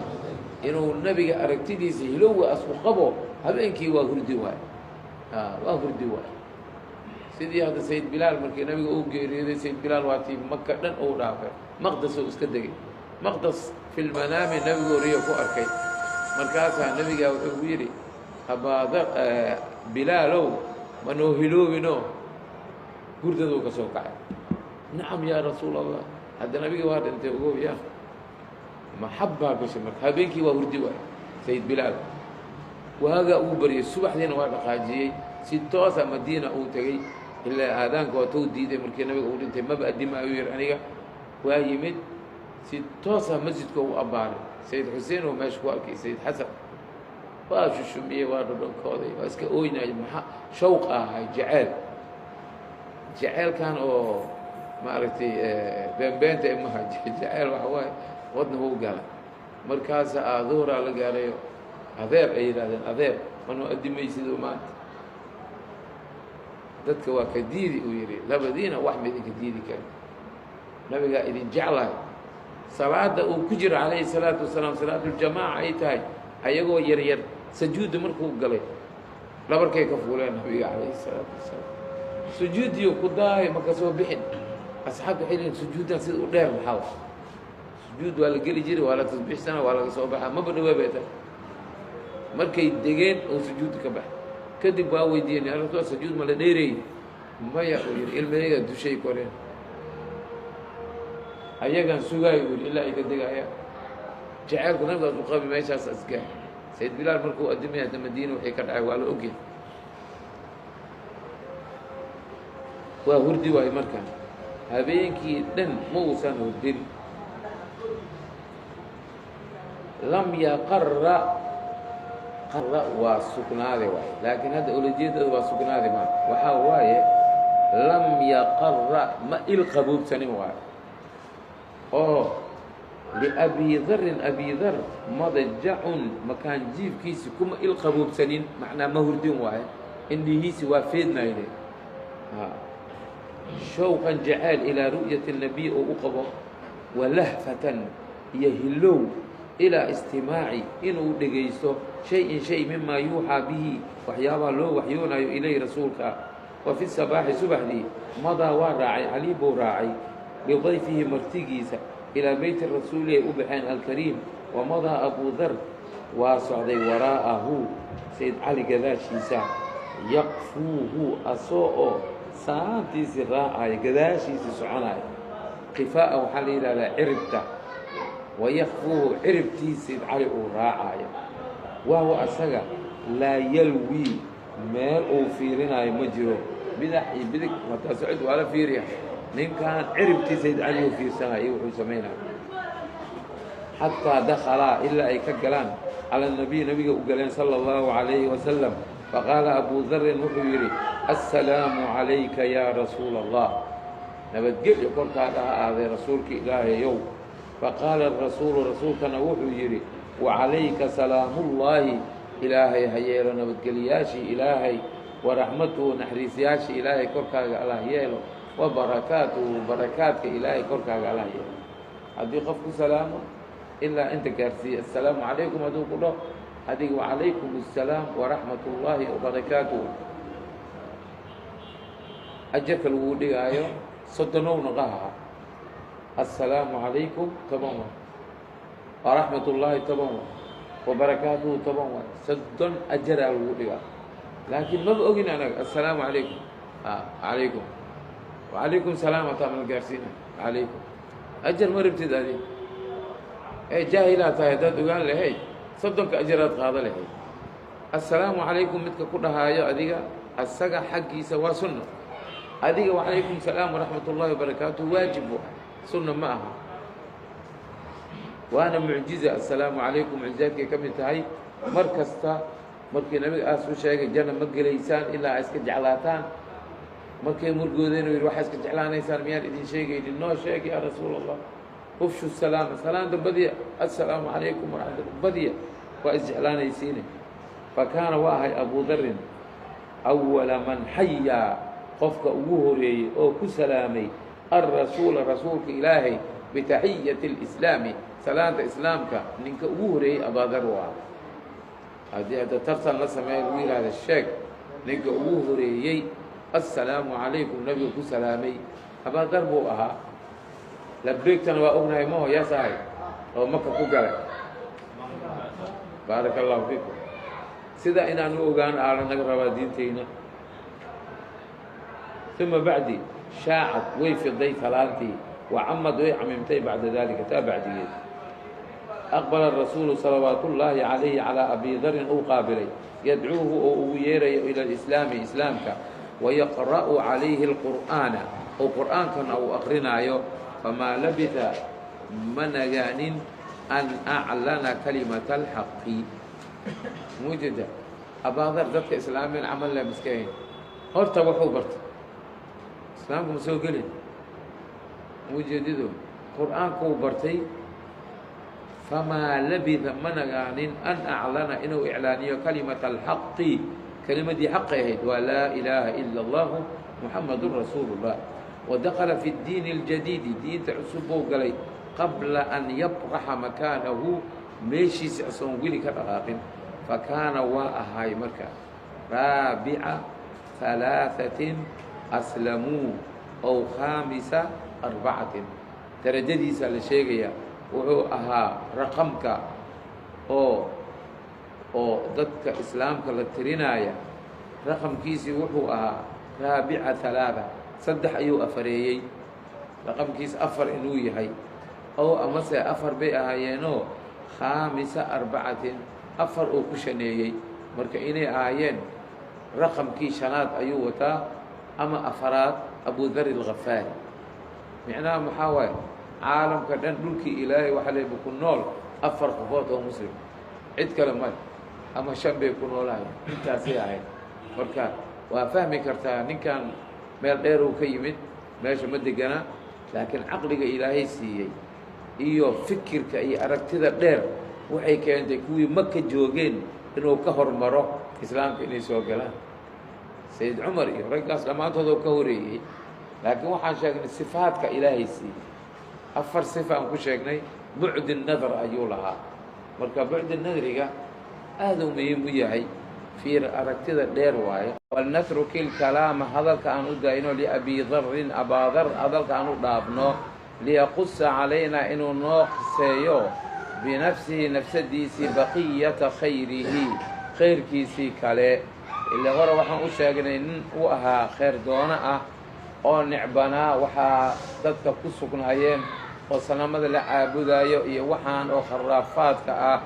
inuu nebiga aragtidiisa hilowa asku qabo habeenkii waa hurdi waay sidii hadda sayd bilaal markii nabiga uu geeriyooday sayd bilaal waa tii maka dhan uu dhaafay maqdas oo iska degay maqdas fi lmanaami nebigu riyo ku arkay markaasaa nebigaa wuxuu ku yidhi abaada bilaalow manoo hiloobinoo hurdaduu ka soo kacay nacam yaa rasuul allah hadda nabiga waa dhintay ogow ya maxabbaa gashay marka habeenkii waa hurdi waay sayd bilaal waagaa uu baryay subaxdiina waa dhaqaajiyey si toosa madiina uu tegey ilaa aadaanka waa tou diiday markii nabiga uu dhintay maba addimaa uu yidhi aniga waa yimid si toosa masjidka u abbaaray sayd xuseen oo meesha ku arkay sayd xasan waa shushumiyey waa dhodhonkooday waa iska ooynaya maxaa shawq ahay jeceelkan oo maaragtay beenbeenta imaha jeceel waxa waaye wadna u gala markaasa duhuraa la gaarayo adeer ay yidhahdeen adeer manoo addimaysidoo maanta dadka waa ka diidi uu yidhi labadiina wax ma idinka diidi karin nabigaa idin jeclahay salaada uu ku jiro calayhi salaatu wasalaam salaatuljamaaca ay tahay ayagoo yaryar sajuudda markuu galay dhabarkay ka fuuleen nabiga calayhi salaatu wasalaam sujuudiyo ku daay ma ka soo bixin asxaabta waxay leeyihin sujuuddan sida u dheer maxaa sujuud waa la geli jiray waa la tasbiixsana waa laga soo baxaa maba dhawaa bay tahay markay degeen oo sujuudda ka bax kadib waa weydiiyeen yaa rasuul sujuud ma la dheereeyey maya uu yidhi ilmahayga dushay koreen ayagaan sugaayo uu yidhi ilaa ay ka degayaan jaceylku nabigaas u qabi meeshaas asgaa sayid bilaal markuu addimay hadda madiina wixii ka dhacay waa la ogyahay waa hurdi waayo markaan habeenkii dhan ma uusan hurdin lam yaqarra qarra waa sugnaade waaye laakiin hadda ulajeedada waa sugnaade maa waxaa waaye lam yaqarra ma il qabuubsanin waayo oo liabi darin abi dar madajacun makaan jiifkiisi kuma il qabuubsanin macnaa ma hurdin waaye indhihiisi waa feednayne shawqan jacayl ilaa ru'yati الnabiy oo u qabo walahfatan iyo hilow ilaa istimaaci inuu dhegaysto shay-in shay mimaa yuuxaa bihi waxyaabaha loo waxyoonayo ilayh rasuulka wa fi sabaaxi subaxdii madaa waa raacay cali buu raacay bidayfihi martigiisa ilaa beyti rasuuli ay u baxeen alkariim wamadaa abu dar waa socday waraa'ahu sayd cali gadaashiisa yaqfuuhu asoo oo saantiisii raacaya gadaashiisii soconaya qifaa'a waxaa la yidhahdaa ciribta wayakfuuhu ciribtii sayd cali uu raacaya wahuwa asaga laa yalwii meel uu fiirinaayo ma jiro bidax iyo bidig mataa socod waa la fiiriya ninkan ciribtii sayd cali uu fiirsanaya iyo wuxuu samaynaya xataa dakhalaa ilaa ay ka galaan cala nabiy nabiga u galeen sala allahu calayhi wasalam faqaala abu darin wuxuu yidhi assalaamu calayka yaa rasuula allah nabadgelyo korkaaga ha aaday rasuulka ilaahayow faqaala rasuulu rasuulkana wuxuu yidhi wacalayka salaamullaahi ilaahay ha yeelo nabadgeliyaashii ilaahay waraxmatuhu naxariisyaashii ilaahay korkaaga allah yeelo wa barakaatuhu barakaadka ilaahay korkaaga allah yeelo haddii qof ku salaamo ilaa inta gaarsiiye assalaamu calaykum hadduu ku dhaho adiga wacalaykum assalaam waraxmat ullaahi wabarakaatuhu ajarka laguu dhigaayo soddonow naqaha assalaamu calaykum toban wa waraxmat ullaahi toban wa wabarakaatuhu toban wa soddon ajaraa lagu dhigaa laakiin maba ogin anaga assalaamu calaykum calaykum wacalaykum salaam hataa mala gaarsiina calaykum ajar ma rabtid adi jaahilaa tahay haddaad ogaan lahayd soddonka ajaraad qaado lahayd assalaamu calaykum midka ku dhahaayo adiga asaga xaggiisa waa sunna adiga wacalaykum salaam waraxmat ullaahi wabarakaatuhu waajib bu ah sunna ma aha waana mucjiza assalaamu calaykum mucjizaadkay ka mid tahay mar kasta markii nabiga aas u sheegay janna ma gelaysaan ilaa a iska jeclaataan markay murgoodeen u yidhi waxaa iska jeclaanaysaan miyaan idin sheegaynin noo sheeg yaa rasuula allah ufshu salaama salaanta badiya assalaamu calaykum waraxmat badiya waa isjeclaanaysiine fakaana waa ahay abu darin awala man xayaa qofka ugu horeeyey oo ku salaamay alrasuula rasuulka ilaahay bitaxiyati اlislaami salaanta islaamka ninka ugu horeeyey abaadar u ah haddii hadda tartan la sameeya lagu yidhaahda sheeg ninka ugu horeeyey assalaamu calaykum nabiga ku salaamay abaadar buu ahaa labeegtana waa ognahay maho yaas ahay oo maka ku galay baaraka allahu fiikum sidaa inaanu ogaan aala naga rabaa diintayna uma bacdi shaacad way fiday talaantii wacamad way camimtay bacda dalika taa bacdigeed aqbala rasuulu salawaat ullaahi calayhi calaa abi darin uu qaabilay yadcuuhu oo ugu yeerayo ila alislaami islaamka wayaqra'u calayhi alqur'aana oo qur'aankana uu akrinaayo famaa labitha ma nagaanin an aclana kalimata alxaqi mujeda abaadar dadka islaameen camal le miskahayn horta wuxuu bartay islaamku ma soo gelin mujeedido qur'aankuu bartay famaa labitha ma nagaanin an aclana inuu iclaaniyo kalimata alxaqi kelimadii xaqay ahayd waa laa ilaaha ila allahu muxamadun rasuulu llah wadakala fi اdiini اljadiidi diinta cusub buu galay qabla an yabraxa makaanahu meeshiisa asoon weli ka dhaqaaqin fakaana waa ahay marka رابع ثلاثة أسلموا أو خامس أربعة درجديسا لشيغيا وهو رقمك أو ضدك إسلامك للترينايا رقم كيسي وحو رابع ثلاثة صدح أيو أفريي رقم كيس أفر إنوي هاي أو أمسي أفر بيئة هايينو خامس أربعة أفر أو كشنيي مركا إني آيين رقم كي شنات أيوتا أما أفراد أبو ذر الغفاري معناه محاول عالم كدن دلكي إلهي وحلي بكون نول أفر خفوت ومسلم عد كلمات أما شنبه يكون ولاي انتا سيعين مركا وفهمي كرتا نين كان ميل ديرو كيمد ماشي مدقنا لكن عقلك إلهي سيئي إيو فكرك إي أركتدا دير وحي كانت كوي مكة جوغين إنه كهر مرو إسلامك إني سوغلان سيد عمر إيه رجاس لما أنتظر كهوري لكن وحان شاكني صفاتك إلهي سيئي أفر صفة أنكو شاكني بعد النظر أيولها مركا بعد النظر هذا مهم يعي في أركتدا دير واي ولنترك الكلام هذا كان أدينه لأبي ذر أبا ذر هذا كان أدابنه ليقص علينا إنه نقصيه بنفسه نفس ديسي بقية خيره خير كيسي كالي اللي غير وحن أشاقنا إن وها خير دونا أو نعبنا وحا دادك كسوكنا هين وصنامة لعابدا يؤي وحان أو خرافاتك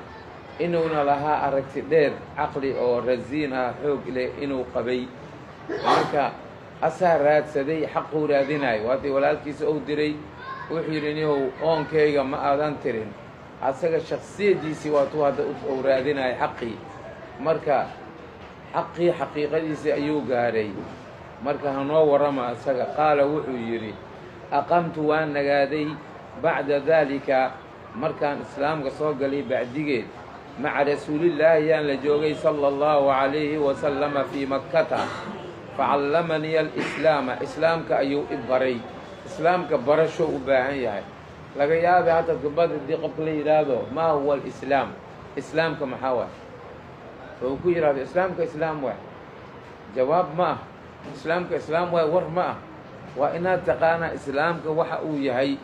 إنه لها أركت دير عقلي أو رزينا حوق إلي إنه قبي marka asaa raadsaday xaquu raadinayo waatay walaalkiisa ou diray wuxuu yidhi nihow oonkayga ma aadan tirin asaga shaksiyadiisii waatuu hadda u raadinayo xaqii marka xaqii xaqiiqadiisii ayuu gaadhay marka hanoo warrama asaga qaala wuxuu yidhi aqamtu waan nagaaday bacda daalika markaan islaamka soo galay bacdigeed maca rasuulillaahi yaan la joogay sala allahu calayhi wasalama fii makkata فعلمني الإسلام إسلامك أيو إبري إسلامك برشو أباهن ياهي لقى يابي حتى كبات دي قبل يرادو ما هو الإسلام إسلامك محاوى فوكو يرادو إسلامك إسلام واحد جواب ما إسلامك إسلام واحد ور ما وإنها تقانا إسلامك وحقو ياهي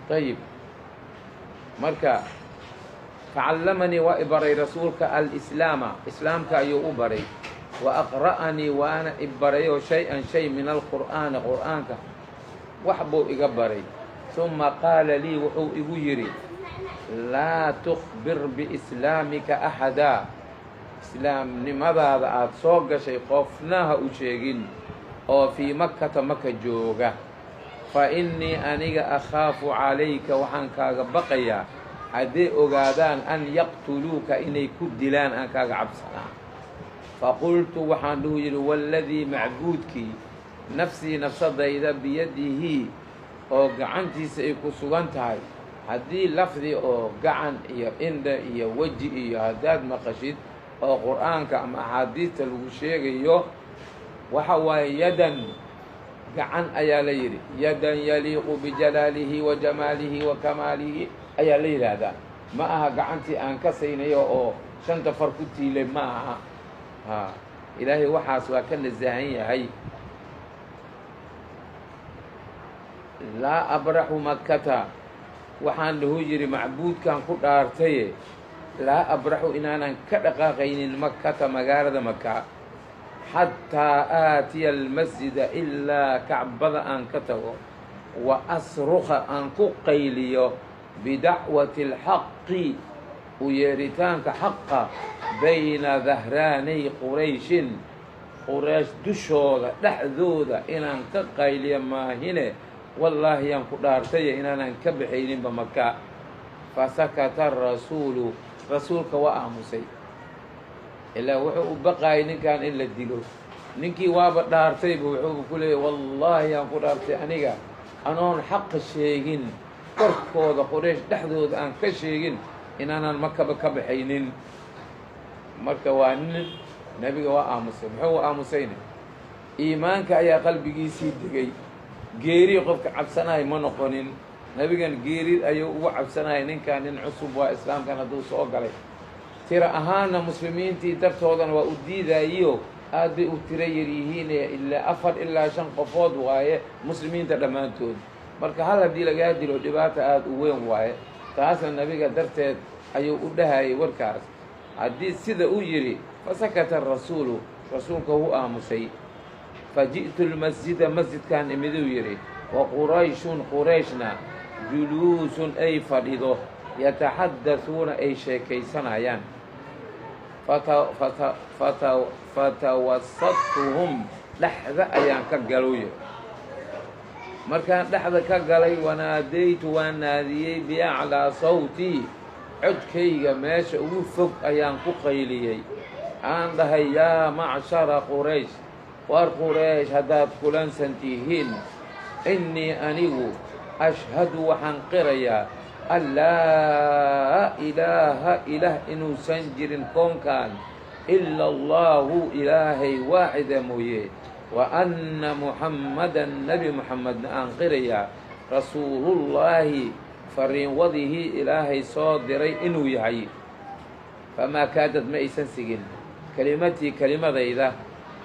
طيب مركا فعلمني وإبري رسولك الإسلام إسلامك أيو أبري وأقرأني وأنا إبري شيئا شيء من القرآن قرآنك وحبو إقبري ثم قال لي وحو إغيري لا تخبر بإسلامك أحدا إسلام لماذا هذا أتصوغ شيء قفناها أشيغين أو في مكة مكة جوغة فإني أنيق أخاف عليك وحنك بقيا haddii ogaadaan an yaqtuluuka inay ku dilaan aan kaaga cabsanaa faqultu waxaan dhuhu yidhi waaladii macbuudkii nafsii nafsadayda biyadihi oo gacantiisa ay ku sugan tahay haddii lafdi oo gacan iyo indha iyo weji iyo haddaad maqashid oo qur'aanka ama axaadiista lagu sheegayo waxa waaye yadan gacan ayaa la yidhi yadan yaliiqu bijalaalihi wa jamaalihi wa kamaalihi ayaa la yidhaahdaa ma aha gacantii aan ka saynayo oo shanta far ku tiilay ma aha ilaahay waxaas waa ka nasahan yahay laa abraxu makkata waxaan lahu yidhi macbuudkan ku dhaartaye laa abraxu inaanan ka dhaqaaqaynin makkata magaalada maka xataa aatiya almasjida ilaa kacbada aan ka tago wa asruqa aan ku qayliyo بدعوة الحق ويريتانك حقا بين ذهراني قريش دشوغا دحذوذا إنان كقايل ما هنا والله ينقدارتي إنان كبحين بمكة فسكت الرسول رسولك وأمسي إلا وحو بقى إن كان إلا الدلو نكي وابا دارتي بوحو بكله والله ينقدارتي أنيقا أنون حق الشيئين korkooda quraysh dhexdooda aan ka sheegin inaanan makaba ka baxaynin marka waa nin nebiga waa aamusay muxuu aamusayna iimaanka ayaa qalbigiisii degay geeri qofka cabsanaya ma noqonin nebigan geeri ayuu ugu cabsanaya ninkan nin cusub waa islaamkan hadduu soo galay tira ahaana muslimiintii dartoodana waa u diidaayo aad bay u tiro yar yihiin ilaa 4 ilaa 5 qofood waaye muslimiinta dhammaantood marka hal haddii lagaa dilo dhibaata aad u weyn waaye taasna nabiga darteed ayuu u dhahayay warkaas haddii sida uu yidhi fasakata arasuulu rasuulka wuu aamusay faji'tu lmasjida masjidkaan imiduu yidhi wa qurayshun qurayshna juluusun ay fadhido yataxaddasuuna ay sheekaysanayaan fatawassadtuhum dhexda ayaan ka galow yidhi markaan dhexda ka galay wanaadaytu waan naadiyey biaclaa sawtii codkayga meesha ugu fog ayaan ku qayliyey aan dhahay yaa macshara quraysh war quraysh haddaad kulansan tihiin innii anigu ashhadu waxaan qirayaa an laa ilaaha ilaah inuusan jirin koonkaan ila allaahu ilaahay waaxida mooye wa anna muxammadan nebi muxamedna aan qirayaa rasuulullaahi fariinwadihii ilaahay soo diray inuu yahay famaa kaadad ma aysan sigin kelimatii kelimadayda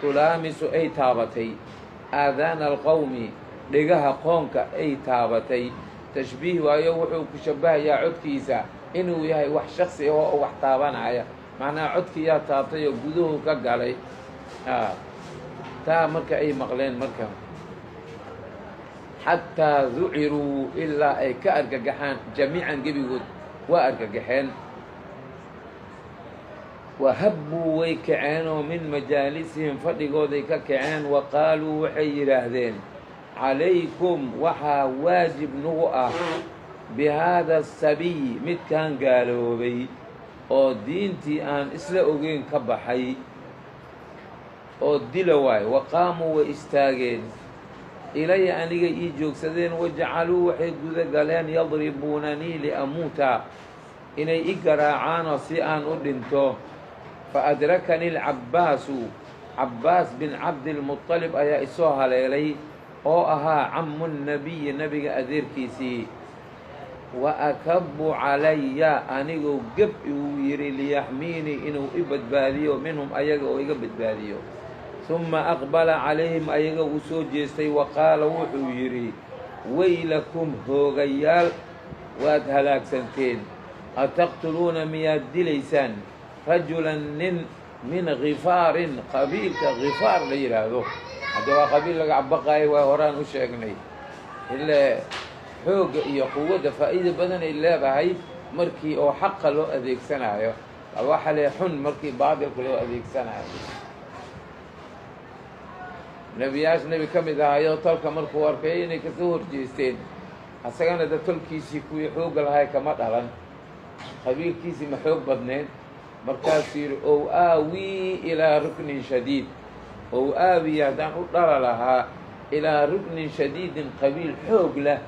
tulaamisu ay taabatay aadaana alqowmi dhegaha qoonka ay taabatay tashbiih waayo wuxuu ku shabbahayaa codkiisa inuu yahay wax shaksi ah oo wax taabanaya macnaha codkiiyaa taabtay oo guduhu ka galay taa marka ay maqleen marka xataa duciruu ilaa ay ka argagaxaan jamiican gebigood waa argagaxeen wahabbuu way kaceen oo min majaalisihim fadhigooday ka kaceen wa qaaluu waxay yidhaahdeen calaykum waxaa waajib nagu ah bi haada asabiy midkaan gaaloobay oo diintii aan isla ogeyn ka baxay oo dila waayo wa qaamuu way istaageen ilaya aniga ii joogsadeen wajacaluu waxay guda galeen yadribuunanii liamuuta inay i garaacaanoo si aan u dhinto fa adrakanii alcabbaasu cabbaas bin cabdilmuطalib ayaa isoo haleelay oo ahaa cammu nabiyi nebiga adeerkiisii wa akabu calaya anigoo geb igu yidhi liyaxmiinii inuu i badbaadiyo minhum ayaga oo iga badbaadiyo ثuma aqbala calayhim ayaga uu soo jeestay wa qaala wuxuu yidhi waylakum hoogayaal waad halaagsanteen ataqtuluuna miyaad dilaysaan rajulan nin min khifaarin qabiilka khifaar la yidhaahdo hadda waa qabiil laga cabaqaayo waa horaan u sheegnay ilaa xoogga iyo quwadda faa'iida badan ay leedahay markii oo xaqa loo adeegsanayo waxa le xun markii baadilka loo adeegsanayo nebiyaasha nebi ka mid ahaayo tolka markuu arkay inay kasoo horjeesteen asagana da tolkiisii kuwii xoogga lahay kama dhalan qabiilkiisii ma xoog badneed markaasuu yidhi ow aawii ilaa ruknin shadiid ow aawiyi haddaan u dhala lahaa ilaa ruknin shadiidin qabiil xoog leh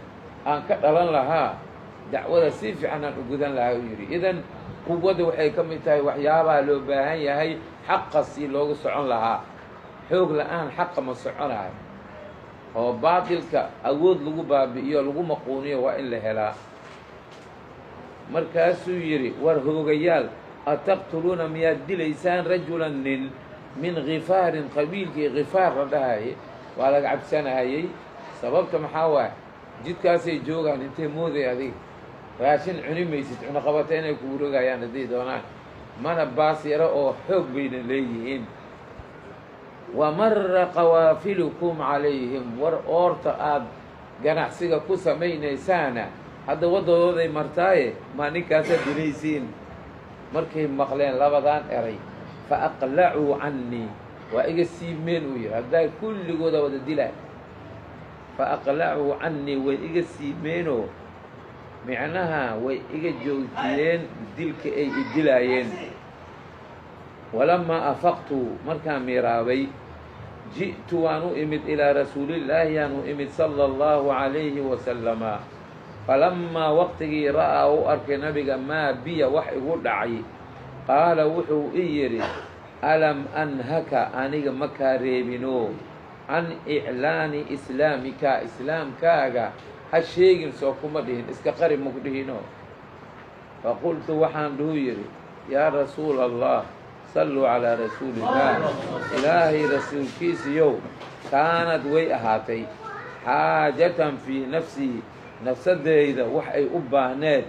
aan ka dhalan lahaa dacwada si fiican aan u gudan lahaa uu yidhi idan quwadda waxay ka mid tahay waxyaabaha loo baahan yahay xaqa si loogu socon lahaa xoog la-aan xaqa ma soconayo oo baatilka awood lagu baabi'iyo lagu maquuniyo waa in la helaa markaasuu yidhi war hoogayaal ataqtuluuna miyaad dilaysaan rajulan nin min khifaarin qabiilkii khifaar la dhahayay waa laga cabsanayay sababta maxaa waay jidkaasay joogaan intay mooday adiga raashin cuni maysid cunaqabata inay kugu rogayaan hadday doonaan mana baas yaro oo xoog bayna leeyihiin wamara qawaafilukum calayhim war oorta aad ganacsiga ku samaynaysaana hadda waddadooday martaaye maa ninkaasaad dilaysiin markay maqleen labadan eray fa aqlacuu cannii waa iga siibmeen uu yidhi haddaa kulligooda wada dilaa fa aqlacuu cannii way iga siibmeenoo micnaha way iga joojiyeen dilka ay i dilaayeen walamaa afaqtu markaan miiraabay ji'tu waan u imid ilaa rasuulillaahi yaan u imid sala allahu calayhi wasalama falamaa waqtigii ra'aa u arkay nabiga maa biya wax igu dhacay qaala wuxuu i yidhi alam anhaka aniga makaa reebinoo can iclaani islaamika islaamkaaga ha sheegin soo kuma dhihin iska qari maku dhihino faqultu waxaan dhuhu yidhi yaa rasuula allah salluu calaa rasuulillaah ilaahay rasuulkiisiyow kaanad way ahaatay xaajatan fii nafsii nafsadeyda wax ay u baahneed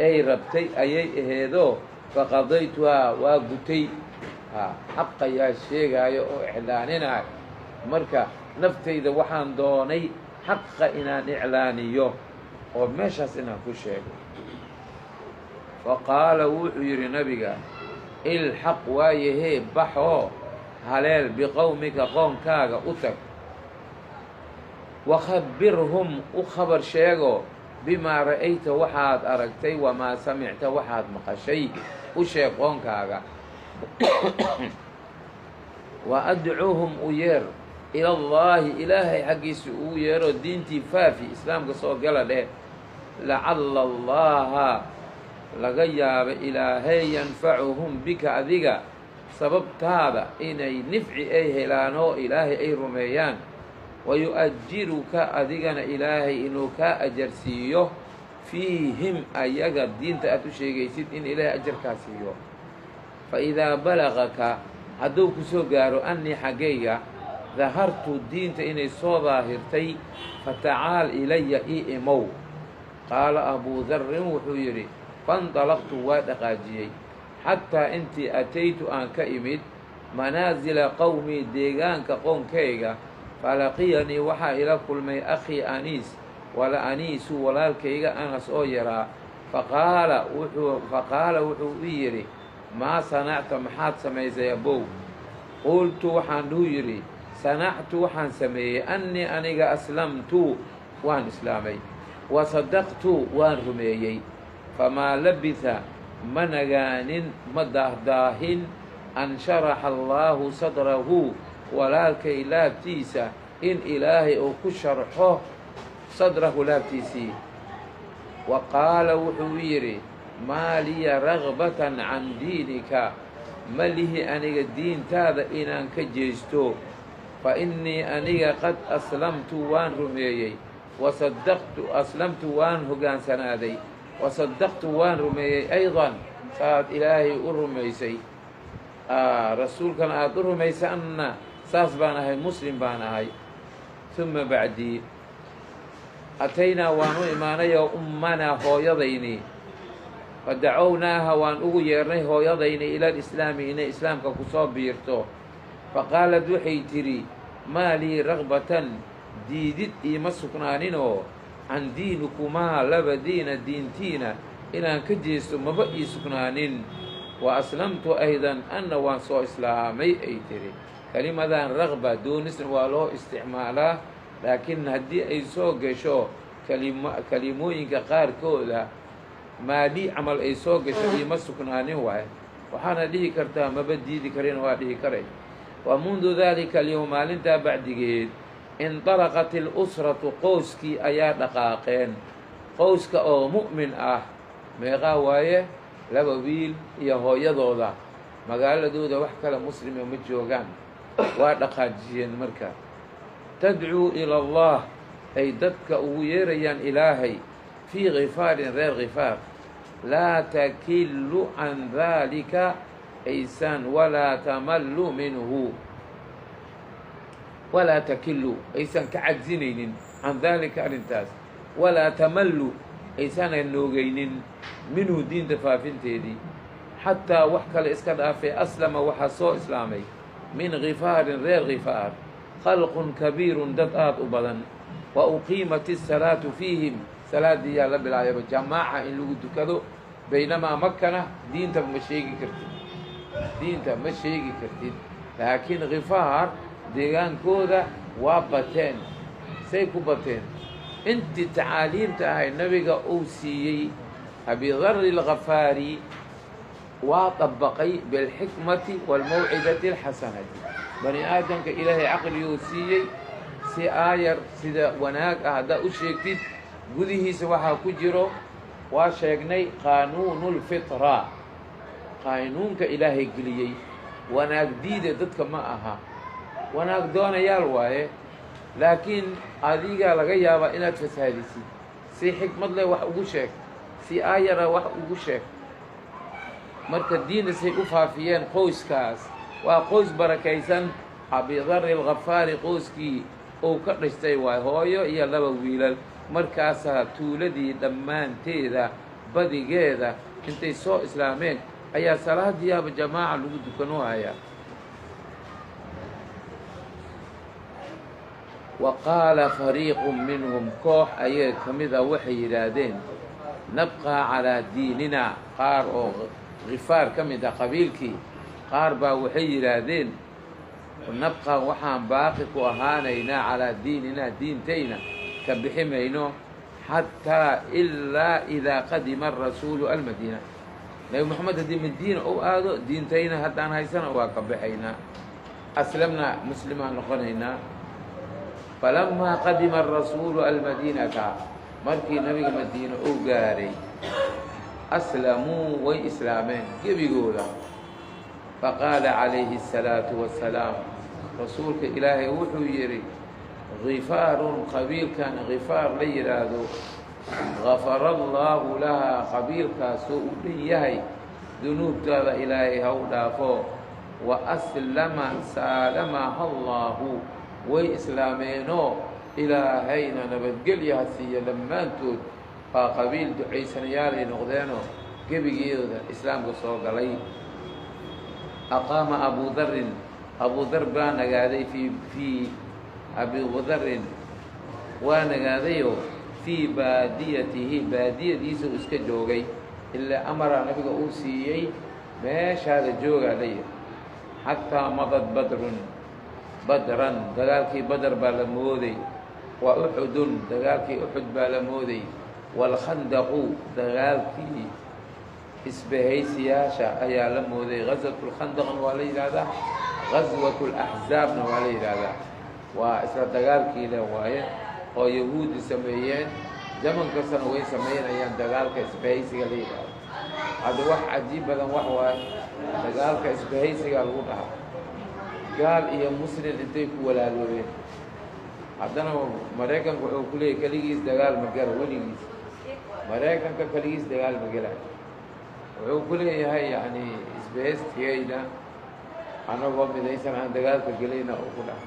ay rabtay ayay aheedoo faqadaytuhaa waa gutay xaqa yaa sheegaayo oo iclaaninaayo marka naftayda waxaan doonay xaqa inaan iclaaniyo oo meeshaas inaan ku sheego faqaala wuxuu yidhi nabiga ilxaq waayahee baxoo haleel biqowmika qoonkaaga u tag wakhabirhum u khabar sheego bimaa ra'ayta waxaad aragtay wamaa samicta waxaad maqashay u sheeg qoonkaaga wa adcuuhum u yeer ilallaahi ilaahay xaggiisa ugu yeeroo diintii faafi islaamka soo gala dheh lacalla allaha laga yaaba ilaahay yanfacuhum bika adiga sababtaada inay nifci ay helaan oo ilaahay ay rumeeyaan wayu'ajiruka adigana ilaahay inuu kaa ajarsiiyo fiihim ayaga diinta aad u sheegaysid in ilaahay ajarkaa siiyo fa idaa balagaka hadduu ku soo gaaro annii xaggayga dahartu diinta inay soo daahirtay fatacaal ilaya ii imow qaala abuu darrin wuxuu yidhi faindalaqtu waa dhaqaajiyey xataa intii ataytu aan ka imid manaasila qowmii deegaanka qoonkayga falaqiyanii waxaa ila kulmay akhii aniis wala aniisu walaalkayga anas oo yaraa faqaala wuxuu ii yidhi maa sanacta maxaad samaysay abow qultu waxaan dhuu yidhi sanactu waxaan sameeyey annii aniga aslamtu waan islaamay wa sadaqtu waan rumeeyey famaa labitha ma nagaanin ma daahdaahin an sharaxa allaahu sadrahu walaalkay laabtiisa in ilaahay uu ku sharxo sadrahu laabtiisii wa qaala wuxuu yidhi maa liya ragbatan can diinika ma lihi aniga diintaada inaan ka jeesto fa innii aniga qad aslamtu waan rumeeyey aslamtu waan hoggaansanaaday wasadaqtu waan rumeeyey aydan saaad ilaahay u rumaysay rasuulkana aada u rumaysay anna saas baan ahay muslim baan ahay uma bacdii ataynaa waan u imaanayoo ummanaa hooyadayni fadacownaaha waan ugu yeernay hooyadayni ila alislaami inay islaamka ku soo biirto faqaalad waxay tidhi maa lii ragbatan diidid iima sugnaaninoo can diinikumaa laba diina diintiina inaan ka jeesto maba ii sugnaanin wa aslamtu aydan anna waan soo islaamay ay tidhi kelimadan ragba doonisna waa loo isticmaalaa laakiin haddii ay soo gasho kelimooyinka qaarkooda maadii camal ay soo gasho iima sugnaanin waay waxaana dhihi kartaa maba diidi karin waa dhihi karay wa mundu daalika alyowm maalintaa bacdigeed indalaqat ilusratu qowskii ayaa dhaqaaqeen qowska oo mu'min ah meeqaa waaye laba wiil iyo hooyadooda magaaladooda wax kale muslima ma joogaan waa dhaqaajiyeen marka tadcuu ila allah ay dadka ugu yeerayaan ilaahay fii khifaarin reer khifaar laa takillu can daalika aysan walaa tamallu minhu walaa takillu aysan ka cajsinaynin can daalika arrintaas walaa tamallu aysaana noogaynin minhu diinta faafinteedii xataa wax kale iska dhaafay aslama waxaa soo islaamay min khifaarin reer khifaar khalqun kabiirun dad aad u badan wa uqiimat isalaatu fiihim salaaddii yaa la bilaayaba jamaaca in lagu tukado baynamaa makana diinta ma sheegi kartid laakiin khifaar deegaankooda waa bateen say ku bateen intii tacaaliimta ahay nabiga uu siiyey abidari alkhafaari waa طabaqay bilxikmati wاlmawcidati اlxasanati bani aadamka ilaahay caqliguu siiyey si aayar sida wanaag ah haddaa u sheegtid gudihiisa waxaa ku jiro waa sheegnay qaanuunu اlfitra qaanuunka ilaahay geliyey wanaag diida dadka ma aha wanaag doonayaal waaye laakiin adigaa laga yaabaa inaad fasaadisid si xikmad leh wax ugu sheeg si aayara wax ugu sheeg marka diinta say u faafiyeen qoyskaas waa qoys barakaysan. Abi Dharr al-Ghafaari qoyskii uu ka dhashtay waa hooyo iyo laba wiilal. markaasaa tuuladii dhammaanteeda badigeeda intay soo islaameen ayaa salaadiyaaba jamaaca lagu dukanoohayaa. wa qaala fariiqun minhum koox ayaga ka mida waxay yidhaahdeen nabqaa calaa diininaa. qaar oo Ghifaar ka mid ah qabiilkii qaar baa waxay yidhaahdeen nabqaa waxaan baaqi ku ahaanaynaa calaa diininaa diintayna ka bixi mayno xataa ilaa idaa qadima arasuulu almadiina. nabi moxamed haddii madiina u aado diintayna haddaan haysana waa ka baxaynaa, aslamnaa muslimaan noqonaynaa. falamaa qadima arasuulu almadiinata markii nabiga madiina uu gaaray aslamuu way islaameen gebigooda. faqaala calayhi الsalaatu wassalaam rasuulka ilaahay wuxuu yidhi Ghifaarun qabiilkan Ghifaar la yidhaahdo gafara allaahu lahaa qabiilkaasoo u dhan yahay dunuubtaada ilaahay ha u dhaafo. wa aslama saalamaha allaahu way islaameenoo ilaahayna nabadgelya ha siiya dhammaantood. waa qabiil ducaysanayaalay noqdeenoo gebigeeda islaamka soo galay. aqaama Abu Dharrin Abu Dharr baa nagaaday fii Abi Dharrin waa nagaadayoo fii baadiyatihi baadiyadiisa uu iska joogay. ilaa amara nabiga uu siiyey meeshaada joogaa la yidhi. xataa madad badran dagaalkii badar baa la mooday. wa uxudun dagaalkii uxud baa la mooday. waalkhandaqu dagaalkii isbahaysiyaasha ayaa la mooday. ghaswatulkhandaqna waa la yidhaahdaa, ghaswatulaxzaabna waa la yidhaahdaa. waa isla dagaalkii le waaye oo yahuudi sameeyeen zaman kastana way samaynayaan dagaalka isbahaysiga la yidhaahdo. hadda wax cajiib badan wax waaye dagaalka isbahaysigaa lagu dhahaa. gaal iyo muslim intay ku walaaloobeen. haddana maraykanka wuxuu ku leeyahy keligiis dagaal ma gala weligiis. maraykanka keligiis dagaal ma gela wuxuu ku leeyahay yani isbahaysigayna anagoo midaysan aan dagaalka gelayna oo ku dhaha.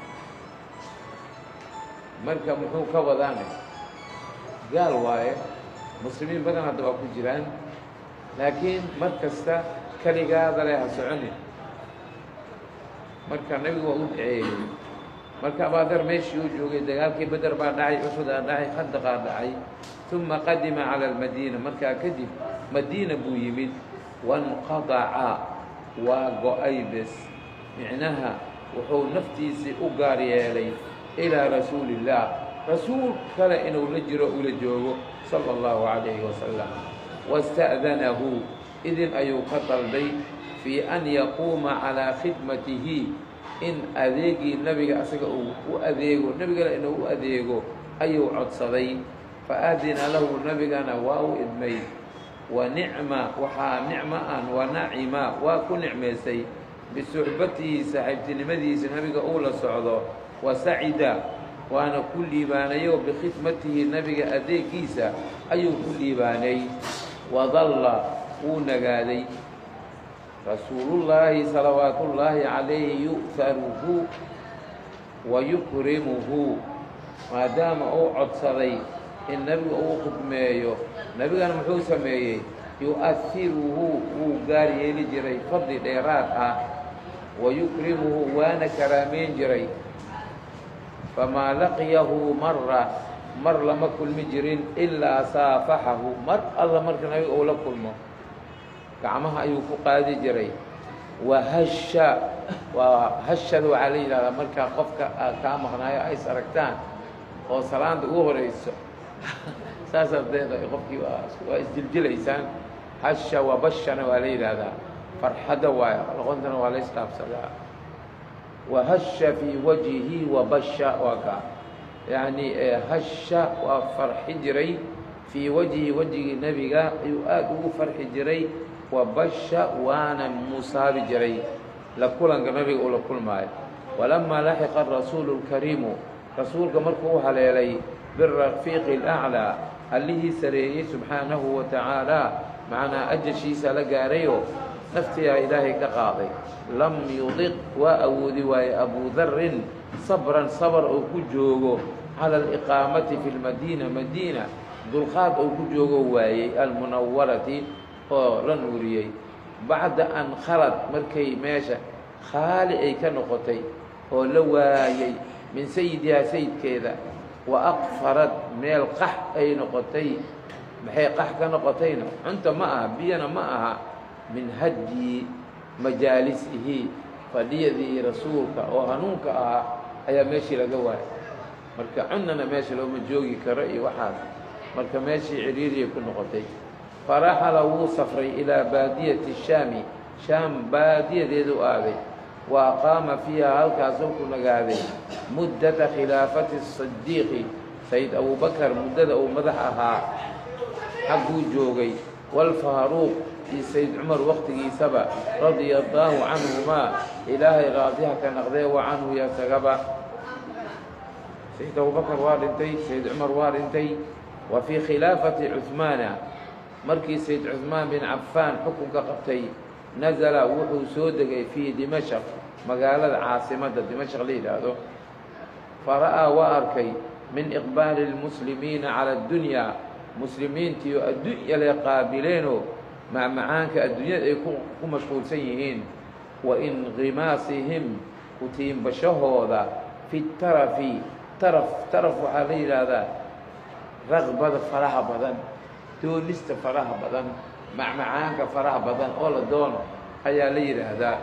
marka muxuu ka wadaanay gaal waaye. muslimiin badan hadda waa ku jiraan, laakiin mar kasta keligaada leh ha soconin. marka nabigu waa u duceeyey. marka Abu Dharr meeshii uu joogay dagaalkii badar baa dhacay, uxudaa dhacay, khandaqaa dhacay. uma qadima cala almadiina markaa kadib madiina buu yimid. wanqadaca waa go-ay bes, micnaha wuxuu naftiisii u gaar yeelay ilaa rasuuli illaah, rasuul kale inuu la jiro ula joogo sala allahu calayhi wasalam. wasta'danahu idin ayuu ka dalbay fii an yaquuma calaa khidmatihi in adeegii nabiga asaga uu u adeego, nabigana inuu u adeego ayuu codsaday. faadina lahu nabigana waa u idmay. wa nicma waxaa nicmo an wa nacima waa ku nicmaysay bisuxbatihi saaxiibtinimadiisa nabiga uu la socdo. wa sacida waana ku liibaanayo bikhidmatihi nabiga adeegiisa ayuu ku liibaanay. wadalla wuu nagaaday rasuulullaahi salawaatullaahi calayhi yu'haruhu wa yukrimuhu. maadaama uu codsaday in nabiga uu khidmeeyo, nabigana muxuu sameeyey? yu'ahiruhu wuu gaar yeeli jiray fadli dheeraad ah. wa yukrimuhu waana karaameyn jiray. famaa laqiyahu mar lama kulmi jirin ilaa saafaxahu. mar alla marka nabiga uu la kulmo gacmaha ayuu ku qaadi jiray. wahasha hashada waxaa la yidhahdaa markaa qofka kaa maqnaayo ay is aragtaan oo salaanta ugu horayso saasaad leedahay qofkii waa isjiljilaysaan. hasha wabashana waa la yidhaahdaa, farxadda waayo loqontana waa la isdhaafsadaa. wahasha fii wajhihi wabasha waa ka yani hasha waa farxi jiray fii wajhi wajigii nebiga ayuu aad ugu farxi jiray. wabasha waana musaabi jiray la kulanka nabiga uu la kulmaayo. walamaa laxiqa arasuulu اlkariimu rasuulka markuu u haleelay birafiiqi اlأclىa allihii sareeyey subxaanahu wa tacaalaa macnaa ajashiisa la gaarayo naftiyaa ilaahay ka qaaday lam yudiq waa awoodi waaye abu darin sabran sabar oo ku joogo cala aliqaamati fi lmadiina madiina dulqaad oo ku joogo waayey almunawarati oo la nuuriyey bacda an khalad markay meesha khaali ay ka noqotay oo la waayey min sayidihaa sayidkeeda wa aqfarad meel qax ay noqotay maxay qax ka noqotayna cunta ma aha biyana ma aha min hadyi majaalisihi fadhiyadii rasuulka oo hanuunka ahaa ayaa meeshii laga waayay marka cunnana meesha looma joogi karo iyo waxaas marka meeshii ciriiriyay ku noqotay faraxala wuu safray ilaa baadiyati shaami shaam baadiyadeedu aaday wa aqaama fiiha halkaasuu ku nagaaday muddata khilaafati صadiiqi sayid abubakar muddada uu madax ahaa xagguu joogay waalfaaruuq iyo sayid cumar waqtigiisaba radia allaahu canhumaa ilaahay raadiha ka naqdee wa canhu yasagaba sayid abubakar waa dhintay sayid cumar waa dhintay wa fii khilaafati cuhmaana markii sayid cuhmaan bin cafaan xukunka qabtay nazala wuxuu soo degay fii dimashq magaalada caasimadda dimashq la yidhaahdo fara'aa waa arkay min iqbaali اlmuslimiina cala اddunyaa muslimiintiioo addunya lay qaabileenoo macmacaanka adduunyada ay ku mashquulsan yihiin wa inqimaasihim kutiimbashahooda fi tarafi taraf waxaa la yidhaahdaa raqbada faraha badan doonista faraha badan macmacaanka faraha badan oo la doono ayaa la yidhaahdaa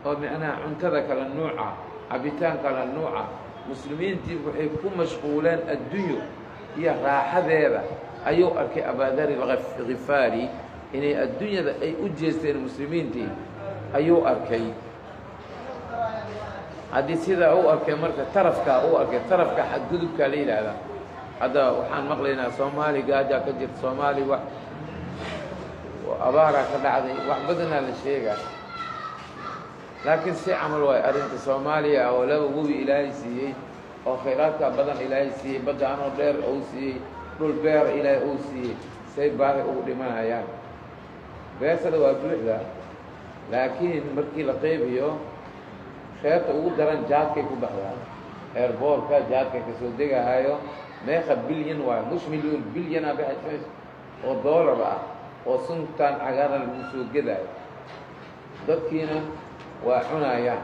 oo macnaha cuntada kala nuuca cabitaan kala nuuca muslimiintii waxay ku mashquuleen addunyo iyo raaxadeeda ayuu arkay abaadari alkhifaari inay adduunyada ay u jeesteen muslimiintii ayuu arkay haddii sidaa u arkay marka tarafkaa u arkay tarafka xadgudubkaa la yidhaahdaa hadda waxaan maqlaynaa soomaali gaajaa ka jirta soomaali wax abaaraa ka dhacday wax badanaa la sheegaa laakiin si camal waayo arrinta soomaaliya oo laba webi ilaahay siiyey oo khayraadka badan ilaahay siiyey badda anoo dheer ou siiyey dhul beer ilaahay ou siiyey say baahi ugu dhimanayaan beersada waa buuxda laakiin markii la qaybiyo kheerta ugu daran jaadkay ku baxdaa eerboorka jaadkay ka soo degahayo meeqa bilyan waayo mush milyuun bilyanaa baxay oo doolar ah oo suntaan cagaaran lagu soo gedaayo dadkiina waa cunayaan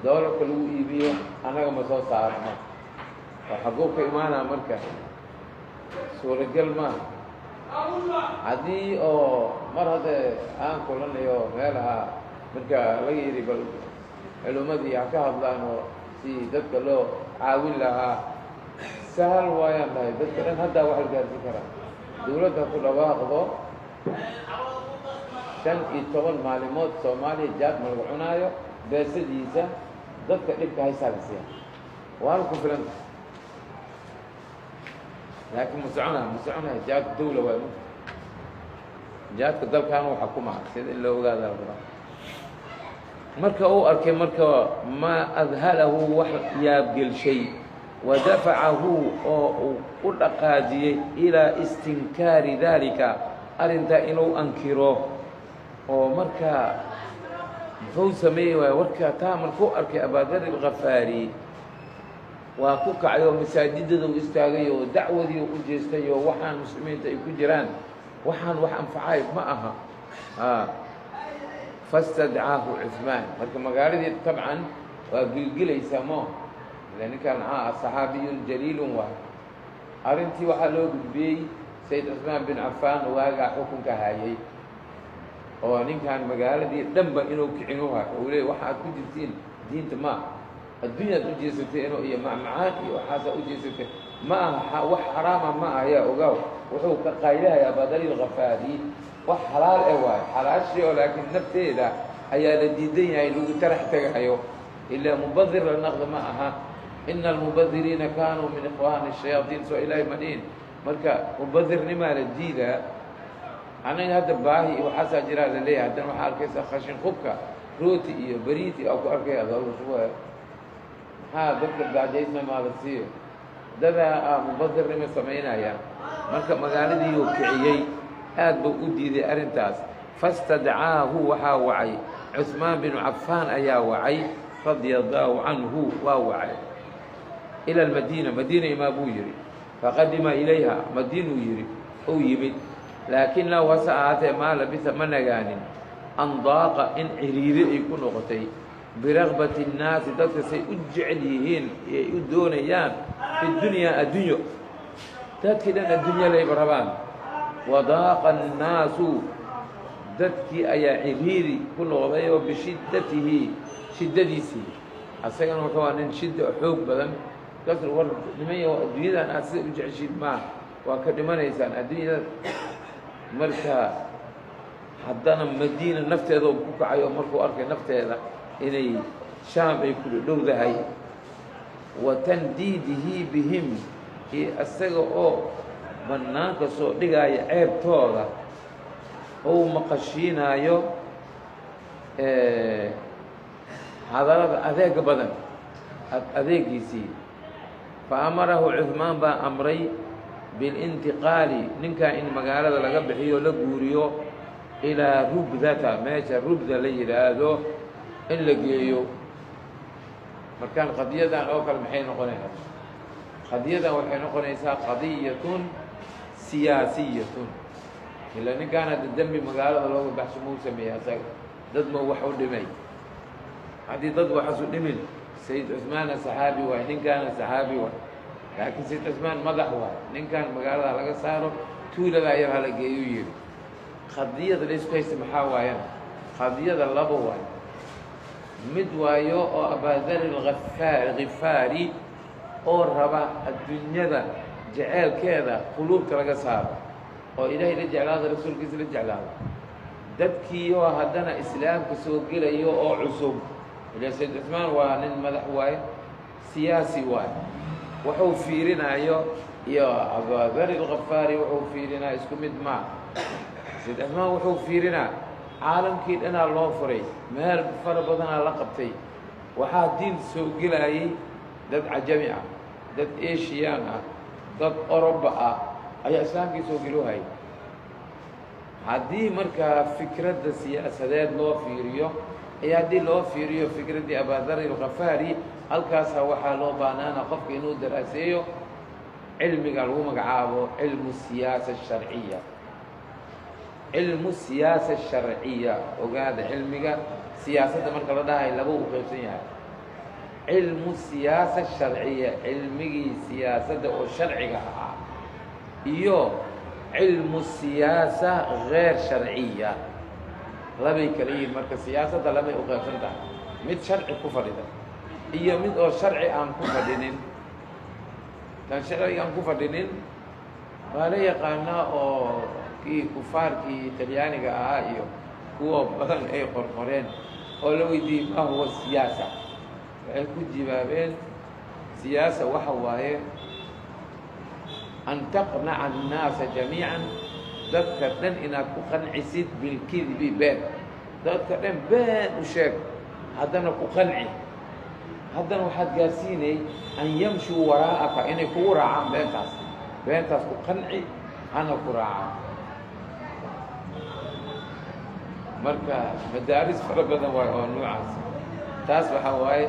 doolarka lagu iibiyo annaga ma soo saarno oo xagguu ka imaanaa marka suuragal maaha haddii oo mar hadda aan kulanayo meelaha marka laga yidhi bal culimmadii ha ka hadlaan oo si dadka loo caawin lahaa sahal waayaan dhahay dadka dhan haddaa wax la gaarsin karaa dawladda ku dhawaaqdo 15 maalimood soomaaliya jaad ma lagu cunaayo beesadiisa dadka dhibka haysaa la siiya waana ku filanta laakiin ma soconaya jaadka dawla waay jaadka dalkaanu xakumaa sida in loo ogaada la rabaa marka uu arkay marka maa adhalahu wax yaabgelshay wadafacahu oo uu u dhaqaajiyey ilaa istinkaari daalika arrintaa inuu ankiro oo markaa muxuu sameeyey waay warkaa taa markuu arkay abaadari alkhafaari waa ku kacay oo masaajidada u istaagay oo dacwadii u jeestay oo waxaan muslimiinta ay ku jiraan waxaan wax anfacay ma aha fastadcaahu cuثmaan marka magaaladii tabcan waa gilgilaysaa mo ila ninkan saxaabiyun jaliilun waay arrintii waxaa loo gudbiyey sayid cuثmaan bin cafaan waagaa xukunka hayay oo ninkan magaaladii dhanba inuu kicinuha uu leey waxaad ku jirtiin diinta ma adduunyaad u jeesatay inuu iyo macmacaan iyo waxaasaa u jeesatay ma aha wax xaraama ma aha yaa ogaaw wuxuu ka qaylahayaa badali alkhafaari wax xalaal waayo xalaashii oo laakiin nafteeda ayaa la diidan yahay lagu tarax tegahayo ilaa mubadir la naqda ma aha ina almubadiriina kaanuu min ikhwaani shayaaiin soo ilaahay madhiin marka mubadirnimaa la diidaa anaga hadda baahi iyo waxaasaa jiraa la leeyahay haddana waxaa arkaysaa khashin qubka rooti iyo bariiti aa ku arkaya adalshuwa maxaa dadka gaajaysna maada siiyo dadaa mubadirnima samaynayaan marka magaaladii uu kiciyey aad buu u diiday arrintaas fastadcaahu waxaa wacay cuثmaan binu cafaan ayaa wacay radia allaahu canhu waa wacay ila almadiina madiina imaa buu yidhi faqadima ilayha madiinuu yidhi ou yimid laakiin lahu hase ahaatee maa labisa ma nagaanin an daaqa in ciriiri ay ku noqotay biragbati الnaasi dadka say u jecel yihiin ay u doonayaan fi dunyaa addunyo dadkii dhan addunya layba rabaan wadaaqa الnaasu dadkii ayaa ciriiri ku noqday oo bishiddatihi shiddadiisii asagana wuxuu waa nin shidda xoog badan kas war nimaya adduunyadan aad sida u jeceshiid maa waa ka dhimanaysaan adduunyada marka haddana madiina nafteedoo ku kacay oo markuu arkay nafteeda inay shaam ay ku dhowdahay wa tandiidihi bihim iyo isaga oo bannaanka soo dhigaaya ceebtooda ou maqashiinaayo hadalada adeega badan adeegiisii fa amarahu cuثmaan baa amray biاlintiqaali ninkaa in magaalada laga bixiyo la guuriyo ilaa rubdata meesha rubda la yidhaahdo in la geeyo markaan qadiyadan oo kale maxay noqonaysaa qadiyadan waxay noqonaysaa qadiyatun siyaasiyatun ila ninkaan hadda dembi magaalada looga baxso muu sameeyey asaga dad ma wax u dhimay haddii dad waxasu dhimin sayid cuثmaana saxaabi waay ninkaana saxaabi waay laakiin sayid cuثmaan madax waay ninkaan magaalada laga saaro tuulada ayar hala geeyu yidhi qadiyada laysku haysta maxaa waayana qadiyada laba waay mid waayo oo abaadari khifaari oo raba adduunyada jeceelkeeda quluubta laga saaro oo ilaahay la jeclaado rasuulkiisa la jeclaado dadkii oo haddana islaamka soo gelayo oo cusub ila sayid cuثmaan waa nin madax waaye siyaasi waaye wuxuu fiirinaayo iyo abaadari alkhafaari wuxuu fiirinaa isku mid maa sayid cuثmaan wuxuu fiirinaa caalamkii dhanaa loo furay meel fara badanaa la qabtay waxaa diin soo gelayay dad cajami ah dad ashiyaan ah dad oroba ah ayaa islaamkii soo gelohayay haddii markaa fikradda siyaasadeed loo fiiriyo iyo haddii loo fiiriyo fikraddii abaadari alkhafaari halkaasa waxaa loo baanaana qofka inuu daraaseeyo cilmiga lagu magacaabo cilmu siyaasa sharciya cilmu siyaasa sharciya ogaada cilmiga siyaasadda marka la dhahay laba u qaybsan yahay cilmu siyaasa sharciya cilmigii siyaasadda oo sharciga ahaa iyo cilmu siyaasa geyr sharciya labay kala yihiin marka siyaasadda labay u qaybsan tahay mid sharci ku fadhida iyo mid oo sharci aan ku fadhinin tan sharciga aan ku fadhinin waa la yaqaanaa oo kii kufaarkii talyaaniga ahaa iyo kuwa badan ay qorqoreen oo la weydiiyey maa huwa siyaasa waxay ku jawaabeen siyaasa waxa waaye an taqnaca annaasa jamiican dadka dhan inaad ku qancisid bilkidbi been dadka dhan been u sheeg haddana ku qanci haddana waxaad gaarsiinay an yamshuu waraa'aka inay kugu raacaan beentaas ku qanci hana ku raacaan marka madaaris fara badan waay oo noocaas taas waxaa waaye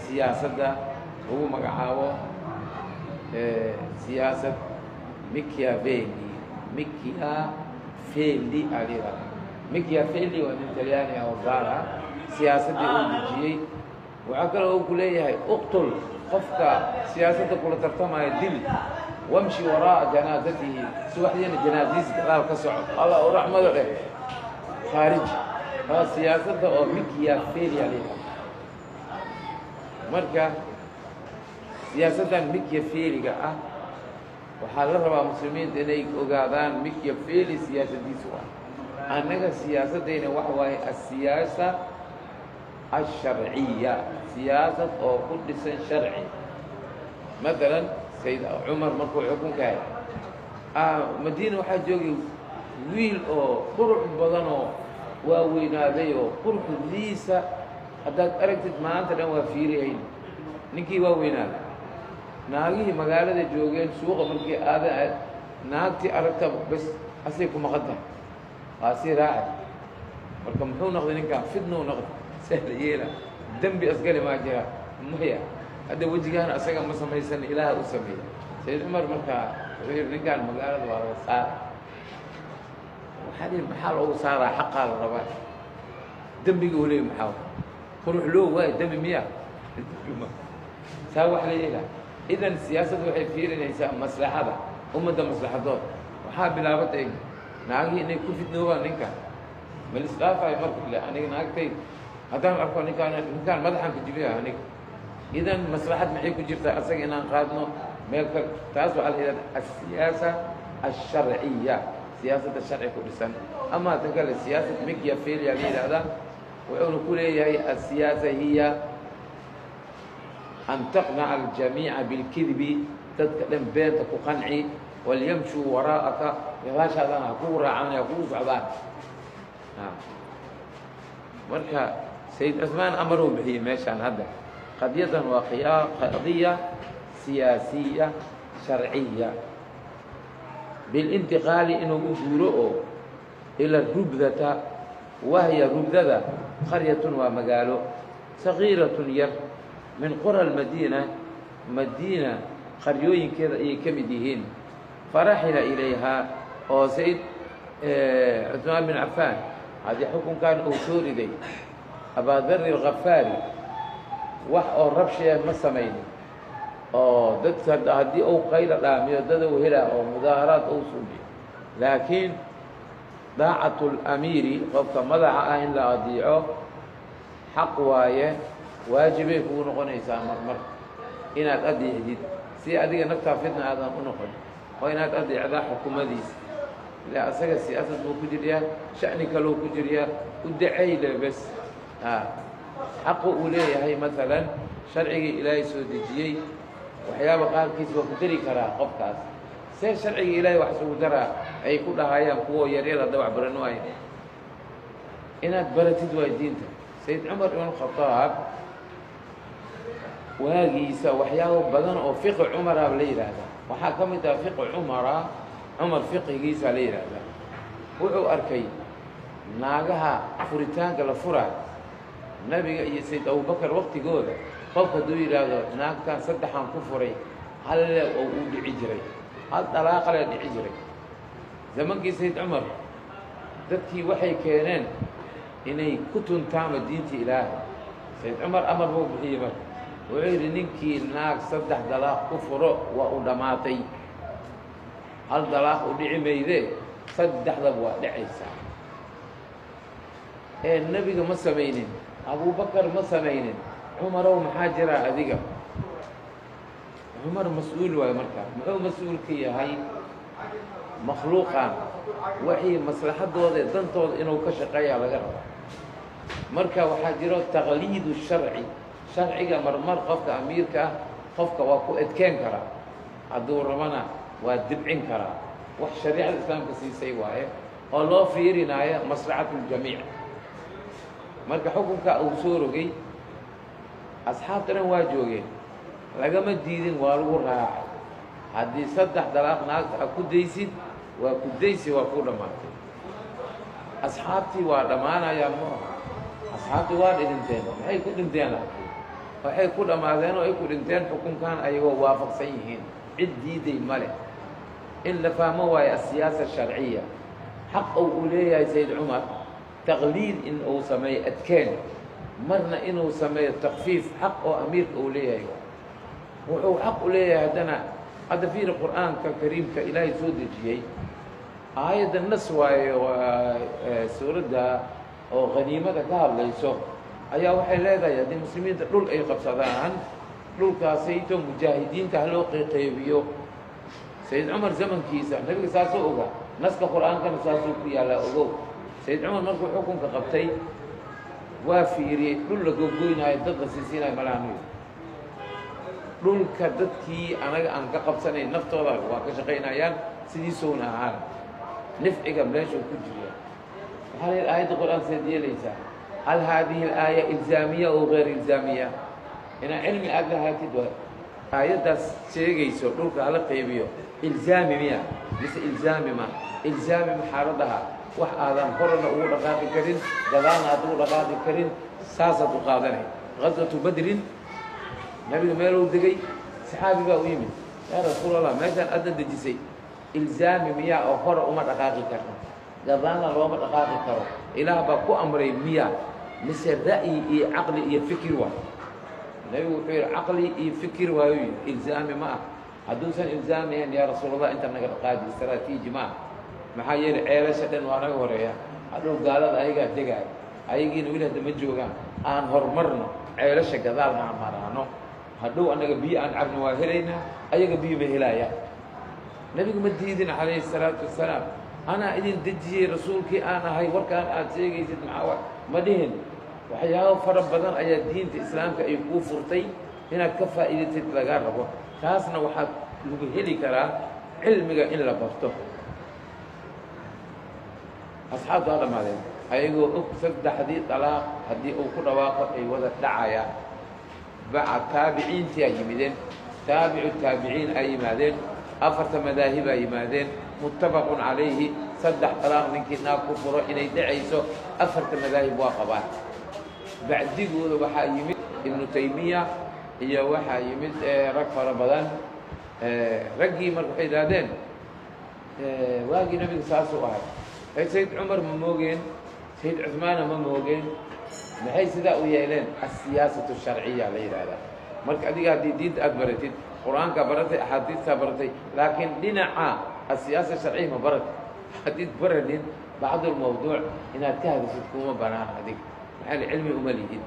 siyaasadda lagu magacaabo siyaasad Machiavelli alira Machiavelli waa nin talyaani ah oo gaar ah siyaasaddii uu dejiyey waxaa kaloo uu ku leeyahay uqtul qofka siyaasadda kula tartamaya dil wamshi waraa'a janaazatihi subaxdiina janaasiis gadaal ka soco allah u raxmado dheh khaarij waa siyaasadda oo Machiavelli alira marka siyaasaddan Machiavelliga ah waxaa la rabaa muslimiinta inay ogaadaan Machiavelli siyaasaddiisu waa annaga siyaasaddayna waxa waaye asiyaasa asharciya siyaasad oo ku dhisan sharci matalan sayid cumar markuu xukunka hay madiina waxaa joogay wiil oo qurux badan oo waa weynaaday oo quruxdiisa haddaad aragtid maanta dhan waa fiirihayn ninkii waa weynaaday naagihii magaalada joogeen suuqa markii aada naagtii aragta bas asay ku maqan tahay waa sii raacay marka muxuu noqday ninkaan fidnuu noqday sahla yeela dembi asgali maa jira maya hadda wejigaan asaga ma samaysan ilaaha u sameeya sayid cumar markaa wuxuu yidhi ninkaan magaalada waa laga saara waxaa lihi maxaa loogu saaraa xaqaa la rabaa dembiga uu leeyahy maxaa qurux loo waayo dembi miya saa wax la yeelaa idan siyaasaddu waxay fiirinaysaa maslaxada ummadda maslaxadood waxaa bilaabatay naagihii inay ku fidnoobaan ninkaan malisdhaafayo marka ile aniga naagtay haddaan arko ninkaan madaxaan ka jibiya aniga idan maslaxad maxay ku jirtaa asaga inaan qaadno meel ka taas waxaa la yidhahda asiyaasa alsharciya siyaasadda sharci ku dhisan ama tan kale siyaasad mikyafelia la yidhahdaa wuxuuna ku leeyahay asiyaasa hiya an taqnaca aljamiica bilkidbi dadka dhan beenta ku qanci walyamshuu waraa'aka gadaashaadana ha kugu raacaan ha kugu socdaan marka sayid cusmaan amaruu bixiyey meeshaan hadda qadiyadan waa qadiya siyaasiya sharciya bilintiqaali inuu u guuro oo ila rubdata wahya rubdada qaryatun waa magaalo sagiiratun yar min qura almadiina madiina qaryooyinkeeda ayay ka mid yihiin faraxila ilayhaa oo sayid cusmaan bin cafaan haddii xukunkan uu soo riday abaadari alkhafaari wax oo rabshiya ma samaynin oo dadka haddii uu qayla dhaamiyo dad uu helaa oo mudaaharaad uu suubiyo laakiin daacatu lamiiri qofka madaxa ah in la adiico xaq waaye waajibay kugu noqonaysaa marmar inaad adeecdid si adiga naftaa fidna aadan u noqon oo inaad adeecdaa xukumadiisa ila asaga siyaasad buu ku jiryaa sha'ni kalou ku jiryaa u dacayle bes xaqu uu leeyahay maalan sharcigii ilaahay soo dejiyey waxyaaba qaarkiis waa ku dari karaa qofkaas see sharcigii ilaahay wax isugu daraa ay ku dhahayaan kuwo yaryar hadda wax baran waayo inaad baratid waay diinta sayid cumar ibn khataab waagiisa waxyaabo badan oo fiqi cumara la yidhaahdaa waxaa ka mid ah fiqi cumar fiqigiisa la yidhaahdaa wuxuu arkay naagaha furitaanka la furaa nabiga iyo sayid abubakar waktigooda qofka hadduu yidhaahdo naagtan saddexaan ku furay hal leeg oo uu dhici jiray hal dalaaqa lee dhici jiray zamankii sayid cumar dadkii waxay keeneen inay ku tuntaama diinta ilaahay sayid cumar amar buu bixiyey marka wuxuu yidhi ninkii naag saddex dalaaq ku furo waa u dhammaatay hal dalaaq u dhici maydee saddexdaba waa dhacaysaa ee nebiga ma samaynin abubakar ma samaynin cumarow maxaa jiraa adiga cumar mas-uul waayo markaa muxuu mas-uul ka yahay makhluuqan waxii maslaxadooda dantooda inuu ka shaqeeyaa laga raba marka waxaa jiro taqliidu sharci sharciga marmar qofka amiirka ah qofka waa ku edkeen karaa hadduu rabana waa dibcin karaa wax shariicada islaamka siisay waaye oo loo fiirinaayo maslaxatu ljamiic marka xukunka uu soo rogay asxaabtana waa joogeen lagama diidin waa lagu raacay haddii saddex dalaaq naagta a ku daysid waa ku daysi waa ku dhammaatay asxaabtii waa dhammaanayaa ma aha asxaabtii waa dhinteen maxay ku dhinteen waxay ku dhammaadeen oo ay ku dhinteen xukunkan ayagoo waafaqsan yihiin cid diiday ma leh in la fahmo waayo asiyaasa sharciya xaq uu leeyahay sayid cumar taqliid in uu sameeyo adkeen marna inuu sameeyo takfiif xaq oo amiirka uu leeyahay wuxuu xaq u leeyahay haddana hadda fiiri qur'aanka kariimka ilaahay soo dejiyey aayadda nas waaye waa suuradda oo haniimada ka hadlayso ayaa waxay leedahay haddii muslimiinta dhul ay qabsadaan dhulkaasayto mujaahidiinta haloo qeybiyo sayid cumar zamankiisa nabiga saasoo oga naska qur'aankana saasuu ku yaallaa ogow sayid cumar markuu xukunka qabtay waa fiiriyey dhul la gogoynaayo dad la siisiinayo malaanu dhulka dadkii anaga aan ka qabsanayn naftooda waa ka shaqaynayaan sidiisoona ahaan nafciga meeshuu ku jiriya waxaa la yidhi aayadda qur-aan seed yeelaysaa hal haadihi alaaya ilzaamiya oo gayr ilzaamiya inaa cilmi aad lahaatid waay aayaddaas sheegayso dhulka hala qaybiyo ilzaami miya mise ilzaami ma ilzaami maxaa la dhahaa wax aadan horena ugu dhaqaaqi karin gadaalna aad ugu dhaqaaqi karin saasaad u qaadanay gaswatu badrin nabiga meeluu degay saxaabi baa u yimid yaa rasuulallah meeshaan adna dejisay ilzaami miyaa oo hore uma dhaqaaqi karno gadaalna looma dhaqaaqi karo ilaah baa ku amray miya mise ra'yi iyo caqli iyo fikir waa nabigu wuxuu yidhi caqli iyo fikir waayu yidhi ilzaami ma ah hadduusan ilzaami ahayn yaa rasuulallah inta naga dhaqaaji istaraatiiji ma ah maxaa yeelay ceelasha dhan waa naga horeeya hadhow gaalada ayagaa degaaya ayagiina weli hadda ma joogaan aan horumarno ceelasha gadaalna aan maraano hadhow annaga biyo aan cabno waa helaynaa ayaga biyo ma helaayaan nebigu ma diidin calayhi salaatu wassalaam anaa idin dejiyey rasuulkii aan ahay warkaan aad sheegaysid maxaa ma dhihin waxyaabo fara badan ayaa diinta islaamka ay kuu furtay inaad ka faa'iidatid lagaa rabo taasna waxaad lagu heli karaa cilmiga in la barto asxaabtu ha dhammaadeen ayagoo og saddexdii dalaaq haddii uu ku dhawaaqo ay wada dhacayaan bacad taabiciintii ay yimideen taabicu taabiciin ay yimaadeen afarta madaahib ay yimaadeen muttafaqun calayhi saddex dalaaq ninkii naag ku furo inay dhacayso afarta madaahib waa qabaan bacdigooda waxaa yimid ibnu taymiya iyo waxaa yimid rag fara badan raggii marka waxay yidhaahdeen waagii nabiga saasuu ahay sayd cumar ma moogeen sayd cuثmaana ma moogeen maxay sidaa u yeeleen asiyaasatu sharciya la yidhaahdaa marka adiga haddii diinta aad baratid qur-aankaa baratay axaadiistaa baratay laakiin dhinaca asiyaasa sharciya ma baratid haddiid baranin bacdulmawduuc inaad ka hadashid kuma banaan adiga maxaa cilmi uma lihid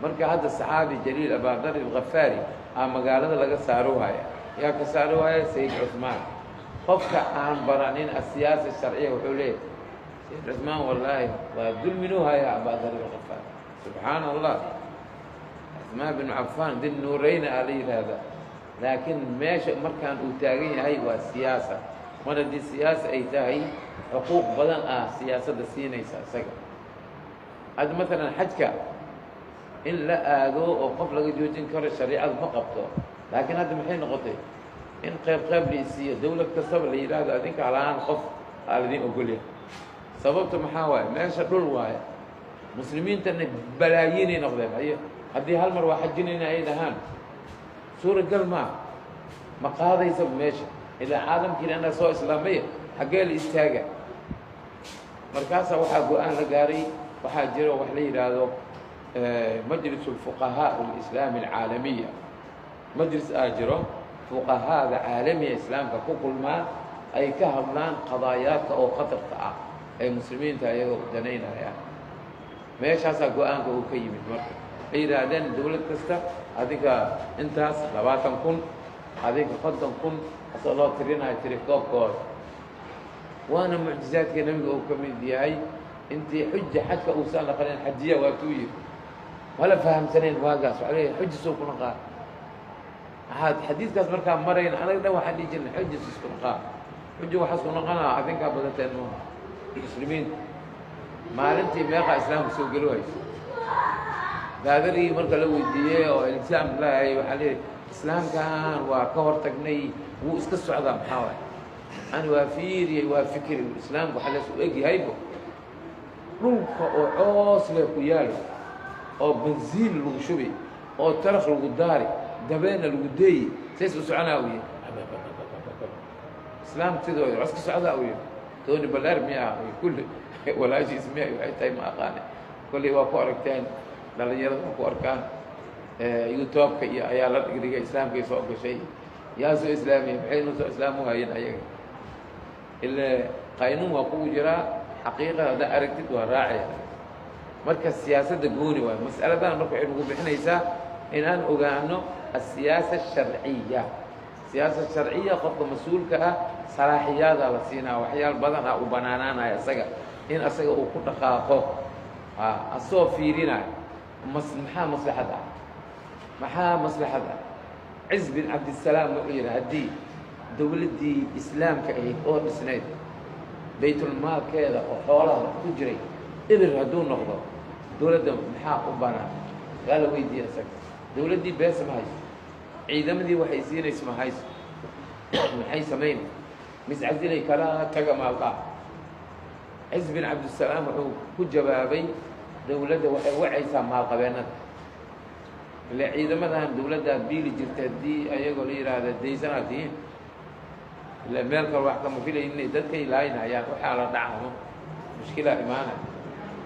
marka hadda saxaabi jaliil abaadar alkhafaari aa magaalada laga saaro waaya yaa ka saaro waaya sayd cuثmaan qofka aan baranin asiyaasa sharciya wuxuu leeyahay sayd cuثmaan wallaahi waa dulminuu haya abaadar alkhafaar subxaana allah cuثmaan bin cafaan din nuurayna aa la yidhaahdaa laakiin meesha markaan uu taagan yahay waa siyaasa mar haddii siyaasa ay tahay xuquuq badan ah siyaasadda siinaysa isaga hadda maalan xajka in la aado oo qof laga joojin karo shariicadu ma qabto laakiin hadda maxay noqotay in qayb la isiiyo dawlad kastaba la yidhaahdo adinka halaan qof aa ladin ogolyahay sababta maxaa waaye meesha dhul waaye muslimiintana balaayiinay noqdeen hayo haddii hal mar waa xajinayna ay dhahaan suuragal maa ma qaadaysaba meesha ilaa caalamkiina anaa soo islaamaya xaggee la istaaga markaasaa waxaa go-aan la gaaray waxaa jiro wax la yidhaahdo majlis fuqahaa alislaami alcaalamiya majlis aa jiro fuqahaada caalamiya islaamka ku kulmaan ay ka hadlaan qadaayaadka oo khatarka ah ee muslimiinta ayagoo danaynayaan meeshaasaa go-aanka uu ka yimid marka ay yidhaahdeen dawlad kasta adiga intaas 20,000 adiga 50,000 asoo loo tirinayo tirikoobkooda waana mucjizaadka nabiga uu ka mid yahay intii xuja xajka uusan naqanin xajiya waa tuu yiri wala fahamsanayn waagaas waxaa leeyahay xuja soo kuna qaad waxaad xadiidkaas markaa marayna anaga dhan waxaan dhihi jirnay xuja isku naqaa xuja waxaas ku naqanaa adinkaa badateen maaha muslimiin maalintii meeqaa islaamka soo gelo hayso daadarigii marka la weydiiyey oo iltisaam lahay waxaa leeyahay islaamkan waa ka hor tagnay wuu iska socdaa maxaa waay ani waa fiiriyey waa fikri islaamku waxaa lees u egyahaybo dhulka oo coos leh ku yaalo oo benziin lagu shubi oo tarakh lagu daari dabeena lagu deeyi says u soconaa u yihi islaam sidoo cos ka socdaa u yihi tooni balaar miyaa kulli walaashiis miya waxay tahay ma aqaane kolley waa ku aragteen dhalinyarada waa ku arkaan youtubeka iyo ayaa la dhigdhigay islaamkay soo gashay yaa soo islaamiyey maxay noo soo islaam u hayeen ayaga ila qaynuun waa kugu jiraa xaqiiqa haddaa aragtid waa raacaya marka siyaasadda gooni waayo mas'aladan marka waxay nagu bixinaysaa inaan ogaano asiyaasa sharciya siyaasa sharciya qofka mas-uulka ah salaaxiyaadaa la siinaa waxyaal badan ah u banaanaanaya isaga in asaga uu ku dhaqaaqo asoo fiirinayo maxaa maslaxad ah maxaa maslaxad ah ciz bin cabdisalaam wuxuu yidhi haddii dawladdii islaamka ahayd oo dhisnayd baytulmaalkeeda oo xoolaha ku jiray eber hadduu noqdo dawladda maxaa u banaan waa la weydiiya isaga dawladdii bees ma hayso ciidamadii waxay siinaysa mahays maxay samayn miscazilay kala taga maalqaa ciz bin cabdisalaam wuxuu ku jawaabay dowladda waxay wacaysaa maalqabeennada ilaa ciidamadan dowladdaad biili jirta haddii ayagoo la yidhaahda daysanaad tihiin ilaa meel kale wax kama filaynin dadkay laaynayaan waxaa la dhacamo mushkilaa imaanaya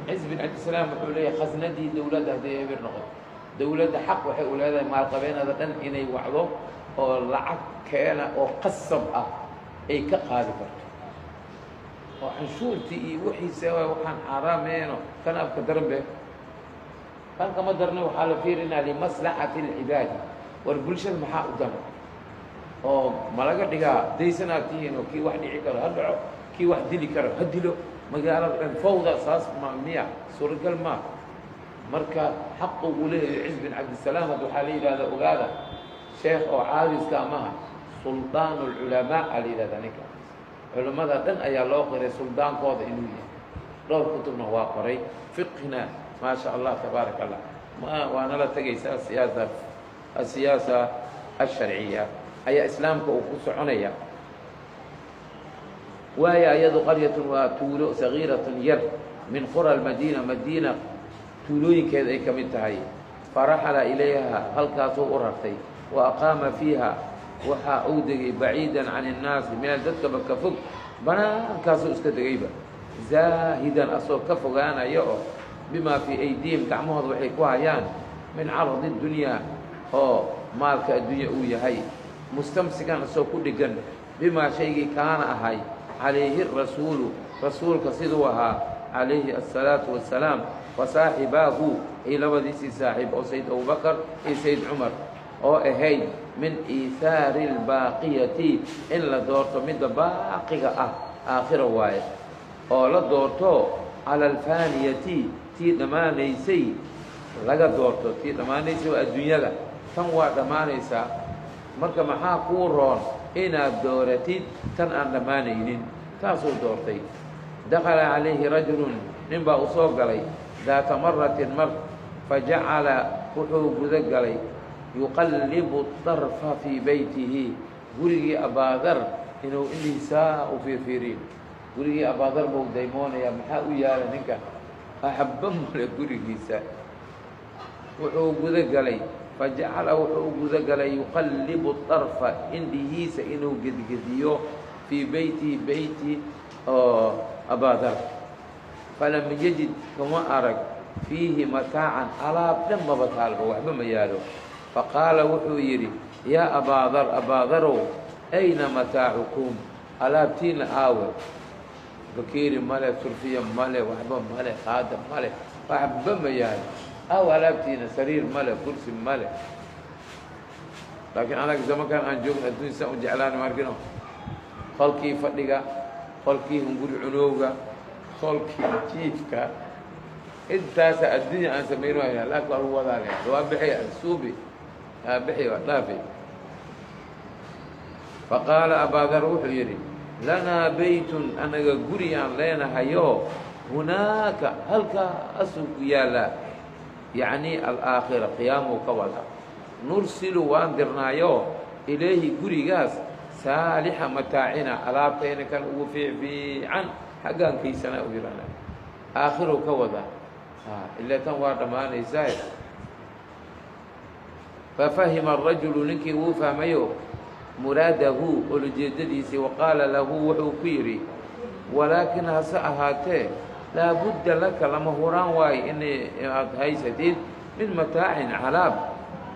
ciz bin cabdisalaam wuxuu leeyahay khasnadii dowladda hadday eber noqoto dowladda xaq waxay u leedahay maalqabeennada dhan inay wacdo oo lacag keena oo qasab ah ay ka qaadi karto oo canshuurtii iyo wixiisa waxaan xaaraameeno kan abka daranbe kan kama darna waxaa la fiirinaa limaslaxati alcibaadi war bulshada maxaa u dana oo ma laga dhigaa daysanaad tihiin oo kii wax dhici karo ha dhaco kii wax dili karo ha dilo magaalada dhan fawda saas ma miya suuragal maa marka xaqu uu leeyahay ciz bin cabdisalaam had waxaa la yidhahda ogaada sheekh oo caadiska amaha suldaan ulculamaa aa la yidhahda ninka culimmada dhan ayaa loo qiray suldaankooda inuu yahay dhowr kutubna waa qoray fiqhina maa sha allah tabaaraka allah waana la tegaysaa asiyaasa alsharciya ayaa islaamka uu ku soconaya waayo ayadu qaryatun waa tuulo sagiiratun yar min qura almadiina madiina tuulooyinkeeda ay ka mid tahay faraxala ilayha halkaasuu u rartay wa aqaama fiiha waxaa uu degay baciidan can innaasi meel dadkaba ka fog banaankaasuu iska degayba zaahidan asoo ka fogaanaya oo bimaa fii aydihim gacmahooda waxay ku hayaan min caradi dunyaa oo maalka addunya uu yahay mustamsikan asoo ku dhigan bimaa shaygii kaana ahay calayhi rasuulu rasuulka siduu ahaa calayhi asalaatu wassalaam wa saaxibaahu iyo labadiisii saaxiib oo sayd abubakar iyo sayd cumar oo ahayd min iihaari albaaqiyati in la doorto midda baaqiga ah aakhira waaye oo la doorto cala alfaaniyati tii dhammaanaysay laga doorto tii dhammaanaysay waa adduunyada tan waa dhammaanaysaa marka maxaa kuu roon inaad dooratid tan aan dhammaanaynin taasuu doortay dakala calayhi rajulun nin baa u soo galay daata maratin mar fajacala wuxuu guda galay yuqallibu darfa fii beytihi gurigii abaadar inuu indhihiisaa u fiirfiiriyo gurigii abaadar buu daymoonayaa maxaa u yaala ninka axabba male gurigiisa wuxuu guda galay fajacala wuxuu guda galay yuqallibu darfa indhihiisa inuu gedgediyo fii beytihi beyti oo abaadar falam yajid kama arag fiihi mataacan alaab dhan maba taalba waxba ma yaalo faqaala wuxuu yidhi yaa abaadar abaadarow ayna mataacukum alaabtiina aawe bakeeri male surfiya male waxba male qaada male waxba ma yaalo aaw alaabtiina sariir male kursi male laakiin anaga zamankan aan joogno adduunya saan u jeclaan markino qolkii fadhiga qolkii hunguri cunowga qolkii jiifka intaasa adduunya aan samayno hayna laakiin waa lagu wadaa leh waa bixi suubi bixi waa dhaafi faqaala abaadar wuxuu yidhi lanaa beytun anaga guri aan leenahayo hunaaka halkaa asuu ku yaallaa yacni alaakhira qiyaamuu ka wada nursilu waan dirnaayo ilayhi gurigaas saalixa mataacina alaabtayna kan ugu fiican xaggaankiisana u yidhahda aakhiru ka wada ilaa tan waa dhammaanaysaa fafahima arajulu ninkii wuu fahmayo muraadahu olojeedadiisii waqaala lahu wuxuu ku yidhi walaakin hase ahaatee laabudda laka lama huraan waayo inaad haysatid min mataacin calaab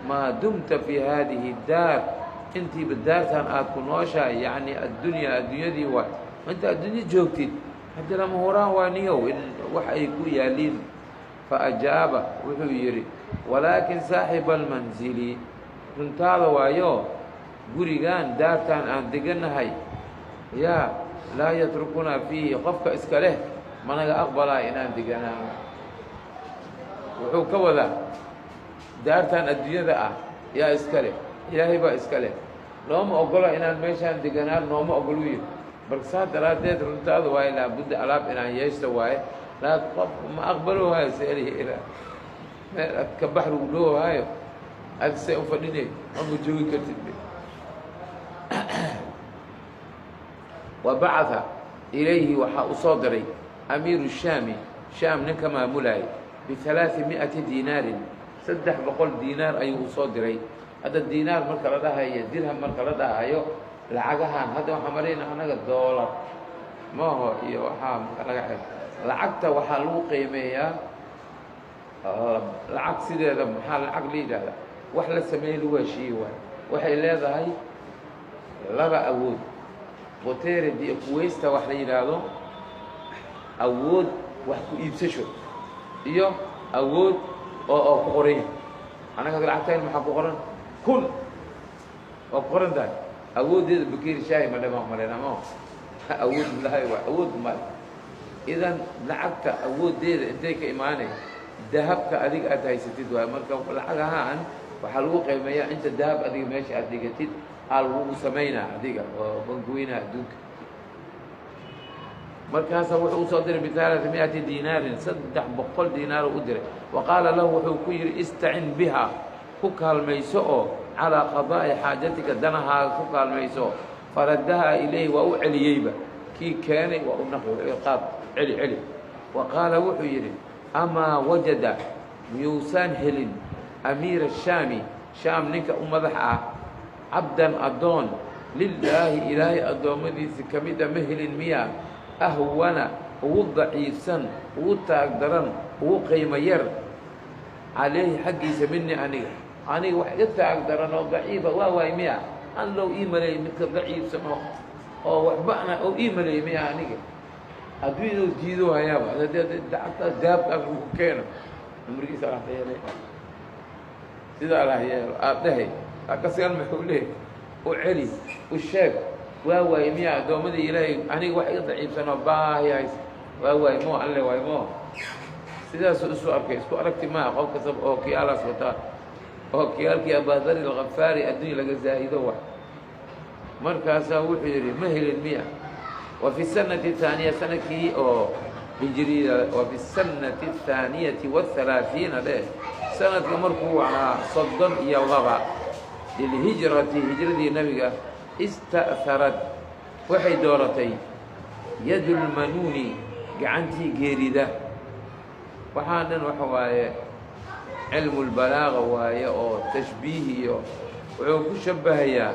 maa dumta fii haadihi daar intiiba daartan aad ku nooshahay yacni addunyaa adduunyadii waay inta addunya joogtid haddii lama huraan waa niyow in wax ay ku yaaliin faajaaba wuxuu yidhi walaakin saaxiba almanzili runtaada waayo gurigan daartan aan degannahay yaa laa yatrukunaa fiihi qofka iska leh managa aqbalaa inaan deganaano wuxuu ka wadaa daartan adduunyada ah yaa iska leh ilaahay baa iska leh looma ogola inaan meeshaan deganaan nooma ogolu yidhi marka saa daraaddeed runtaada waaye laabudda alaab inaan yeeshta waaye laakiin qof ma aqbalo waayo seelihi ilaa meel ka baxrigu dhowaayo هذا سيفديني أما جوي كرتب وبعث إليه وحا أصادري أمير الشام شام نكما ملاي ب300 دينار سدح بقول دينار أي أصادري هذا الدينار مركا لدها هي درهم مركا لدها هي لعقها هذا وحمرين أنا الدولار ما هو إيه وحام لعقته وحلو قيمية العقد سيده محل العقد ليدا wax la sameeyay waa shay waxay leedahay laba awood boteeradi kuweysta wax la yiraahdo awood wax ku iibsasho iyo awood oo qorin anaga lacagtaan maxaa ku qoran kun oo qoran daa awoodeeda bakiir shay ma dhama marina ma awood lahay waa awood ma idan lacagta awoodeeda intee ka imaanay dahabka adiga aad haysatid waa marka lacagahan waxa lagu qiimeeyaa inta dahab adiga meesha aad dhigatid lagu sameynaa adiga oo banguina adduunka markaas wuxuu soo diray ب300 دينار 300 دينار u diray وقال له wuxuu ku yiri ista'in biha ku kaalmayso على قضاء حاجتك دنها ku kaalmayso faraddaha ilayhi wa u'aliyayba ki kaanay wa unqul iqab ali وقال wuxuu yiri ama wajada yusan helin أمير الشام شام نك مدح عبدا أدون لله إلهي أدومدي كميدا مهل المياه أهونا وضعيف سن وتقدرن وقيمة ير عليه حقي سمني أنا واحد تقدرن وضعيفة وهو مياه أن لو إيمالي مثل ضعيف سماه أو وحبنا أو إيمالي مياه أنا أدوينو جيدوها يا بعد ده داب كأنه أمريكا صراحة يعني سيدا الله يا أبدهي أكسر المحولين وعلي والشاب وهو يميع دومدي إلهي أنا واحد ضعيف سنة باهي وهو يمو أنا وهو يمو سيدا سؤال كيس سؤالك ما أو كسب أو كي على سوتا أو كي ألقي أبا ذر الغفاري الدنيا لقى زاهد واحد مركز وحجري مهل الميع وفي السنة الثانية سنة كي أو هجري وفي السنة الثانية والثلاثين له سنة مركو على صدن يوغبا للهجرة هجرة النبي استأثرت وحي دورتي يد المنون قعنتي جيرده وحانا وحوايا علم البلاغة وهي أو تشبيهي وعوكو شبهيا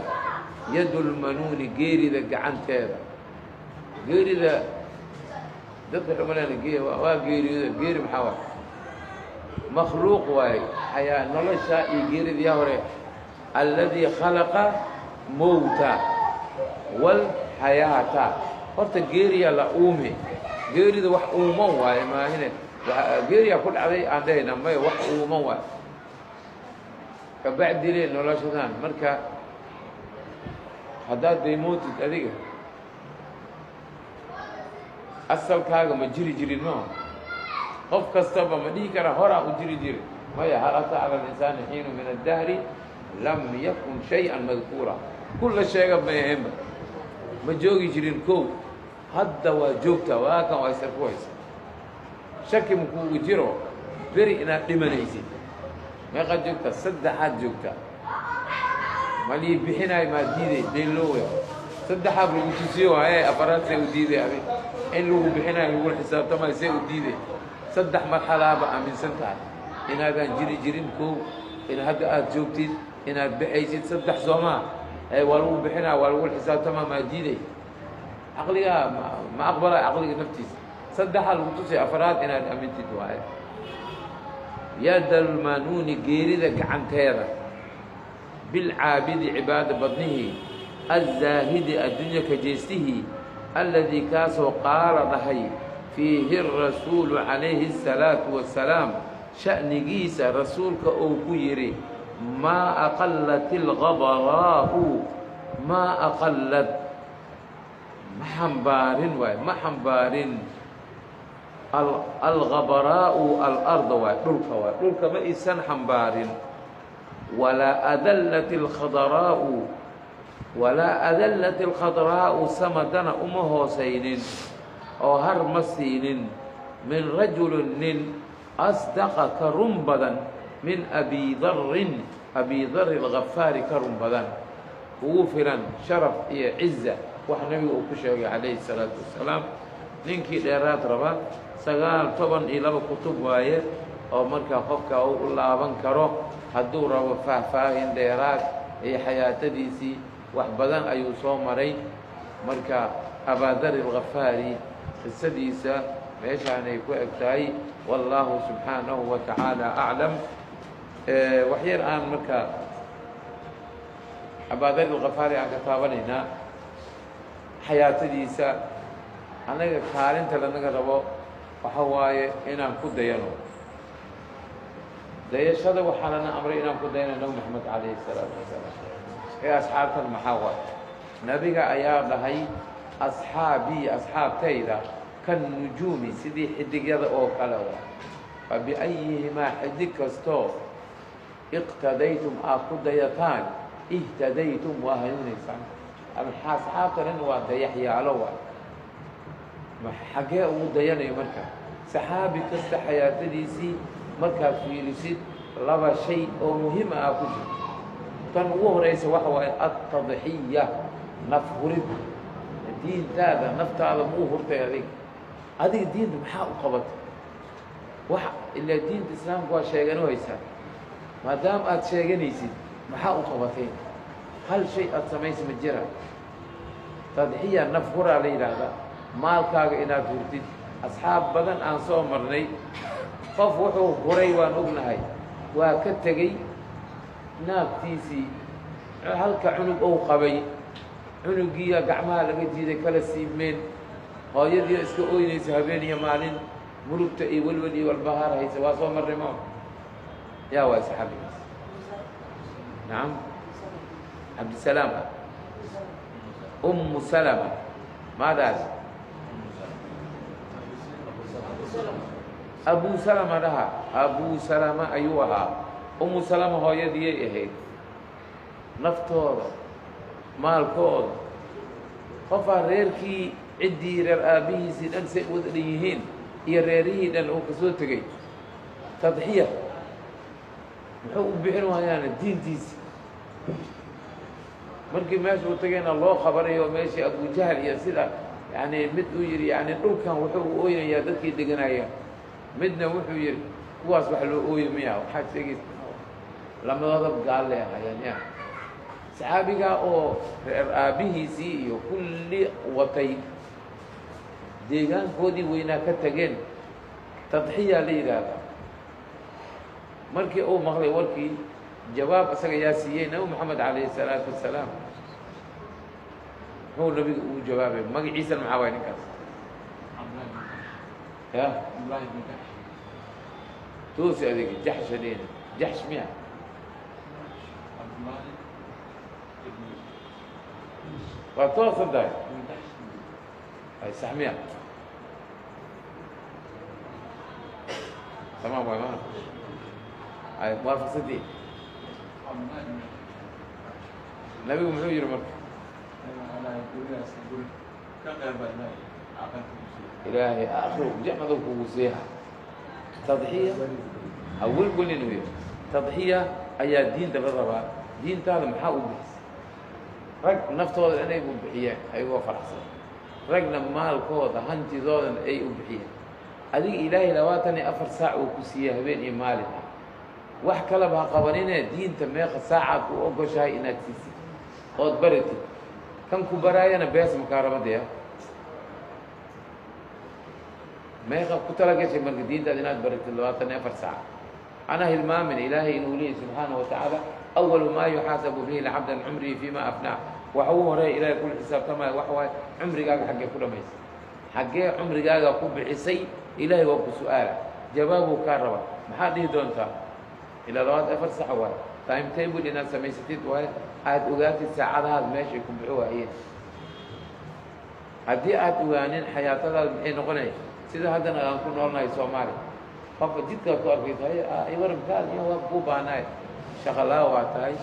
يد المنون جيرده قعنتي جيرده دكتور حملان جير محاور مخلوق واي حياة نلشا يجير ديهوري الذي خلق موتا والحياة قلت جير يلا أومي جير ده وح أومه واي ما هنا جير يقول عليه عندنا ما وح أومه واي كبعد دليل نلشا ثان مركا حداد يموت تدريجه أصل كاغا ما جري ما قف كستبا ما دي كرا هرا وجري ما هل أتى على الإنسان حين من الدهر لم يكن شيئا مذكورا كل شيء ما يهم ما جوجي جرين كو هدا وجوكتا واكا ويسر كويس شكي مكو جيرو بري إنا دمنيسي ما قد جوكتا صدحات جوكتا مالي بحنا ما ديدي ديلويا صدحات بلوتيسيو هاي أفراد سيوديدي أبي إن لو بحنا يقول حساب تما سيوديدي صدح مرحلة بقى من سنتها إن هذا جرين كو إن هذا جوكتين إن هذا بحيث صدح زمان أي ولو بحنا ولو الحساب تما ما ديدي عقليها ما أقبل عقلي نفسي صدح الوتوسي أفراد إن هذا أمين تدواي يد المانون جيري ذاك عن تيرا بالعابد عباد بطنه الزاهد الدنيا كجيسته الذي كاسو قال ضحي فيه الرسول عليه الصلاة والسلام شأن جيس رسولك أو كيري ما أقلت الغبراء ما أقلت محنبار الغبراء الأرض دلك ما إسان حنبار ولا أذلت الخضراء سمدنا أمه سين أو هرمسين من رجل أصدق كرنبدا من أبي ذر abi dar alghafaari ka run badan ugu filan sharaf iyo ciza wax nabiga uu ku sheegay calayhi salaatu wasalaam ninkii dheeraad raba 12 kutub waaye oo markaa qofka uu u laaban karo hadduu rabo faahfaahin dheeraad iyo xayaatadiisii wax badan ayuu soo maray marka abaadar alghafaari qisadiisa meeshaanay ku eg tahay wallaahu subxaanahu wa tacaala aclam wax yar aan marka abaadar alghafaari aan ka taabanaynaa xayaatadiisa anaga kaalinta lanaga rabo waxa waaye inaan ku dayano dayashada waxaa lana amray inaan ku dayano nabi maxamed calayhi salaatu wasalaam ee asxaabtan maxaa waaye nabiga ayaa dhahay asxaabii asxaabtayda kan nujuumi sidii xidigyada oo kale waa fa biayihimaa xidig kastoo iqtadaytum aad ku dayataan ihtadaytum waa hanuunaysaan asxaabtanin waa dayaxyaalo waa xaggee ugu dayanayo marka saxaabi kasta xayaatadiisii markaad fiirisid laba shay oo muhiim ah ku jirto tan ugu horaysa waxa waaye altadxiya naf hurid diintaada naftaada muu hurtay adiga diinta maxaa u qabatay wax ilaa diinta islaamka waa sheegano haysaa maadaama aad sheeganaysid maxaa u qabatay hal shay aad samaysa ma jira tadxiya naf huraa la yidhaahdaa maalkaaga inaad hurtid asxaab badan aan soo marnay qof wuxuu huray waan ognahay waa ka tegey naagtiisii halka cunug ou qabay cunugiiya gacmaha laga jiiday kala siibmeen hooyadiiya iska ooynaysa habeen iyo maalin murugta iyo welwel iyo walbahaar haysa waa soo marnay ma yaa waa saxaabigaas nacam cabdisalaam ummu salama maadaas abu salama dhaha abu salama ayuu ahaa ummu salama hooyadiyay ahayd naftooda maalkooda qofaa reerkii ciddii reer aabbihiisii dhan say wada dhan yihiin iyo reerihii dhan uu ka soo tegey tadxiya muxuu u bixin waayaana diintiisi markii meesha uu tagayna loo qabanayo meeshii abujahal iyo sida yani mid uu yidhi yani dhulkan wuxuu u ooynayaa dadkii deganaya midna wuxuu yidhi kuwaas wax loo ooyo miya waxaad sheegaysa lamadooda gaalle ahayaan ya saxaabigaa oo reer aabbihiisii iyo kulli watay deegaankoodii weynaa ka tageen tadxiyaa la yidhaahdaa markii uu maqlay warkii jawaab isaga yaa siiyey nabi moxamed calayhi salaatu wasalaam muxuu nabiga ugu jawaabay magaciisana maxaa waay ninkaas ya toosi adigi jaxsh adina jaxsh miya waa toosan tahay ay sax miya tamaam waay ma ay muwaafaqsantii nabigu muxuu yihi marka ilaahay aakhiru jacmadu kugu siiha tadxiya awal golin uu yihi tadxiya ayaa diinta la rabaa diintaada maxaa u bixisay rag naftooda inay u bixiyeen ayagoo faraxsan ragna maalkooda hantidoodana ay u bixiyeen adiga ilaahay 24 saac uu ku siiyey habeen iyo maalin ah wax kalaba ha qabaninee diinta meeqa saacaad ku ogoshahay inaad siisid ood baratid kan ku baraayana bees makaa rabadaya meeqa ku talagashay marka diintaad inaad baratid 24 saac ana hilmaamin ilaahay inuu leeyahy subxaanahu watacaala awalu maa yuxaasabu bihi lcabda an cumrihi fima afnaa waxa uu horeeya ilaahay kula xisaabtamaya waxa waaye cumrigaaga xaggee ku dhamaysay xaggee cumrigaaga ku bixisay ilaahay waa ku su-aala jawaabuu kaa raba maxaad dhihi doontaa ilaa 24 sax waaye time table inaad samaysatid waaye aad ogaatid saacadahaad meeshay ku bixi waayeen haddii aad ogaanin xayaatadaada maxay noqonaya sida haddana aan ku noolnahay soomaaliya qofka jidkaad ku arkaysa warankaad iyo waa kuu baanaay shaqalaa waa tahay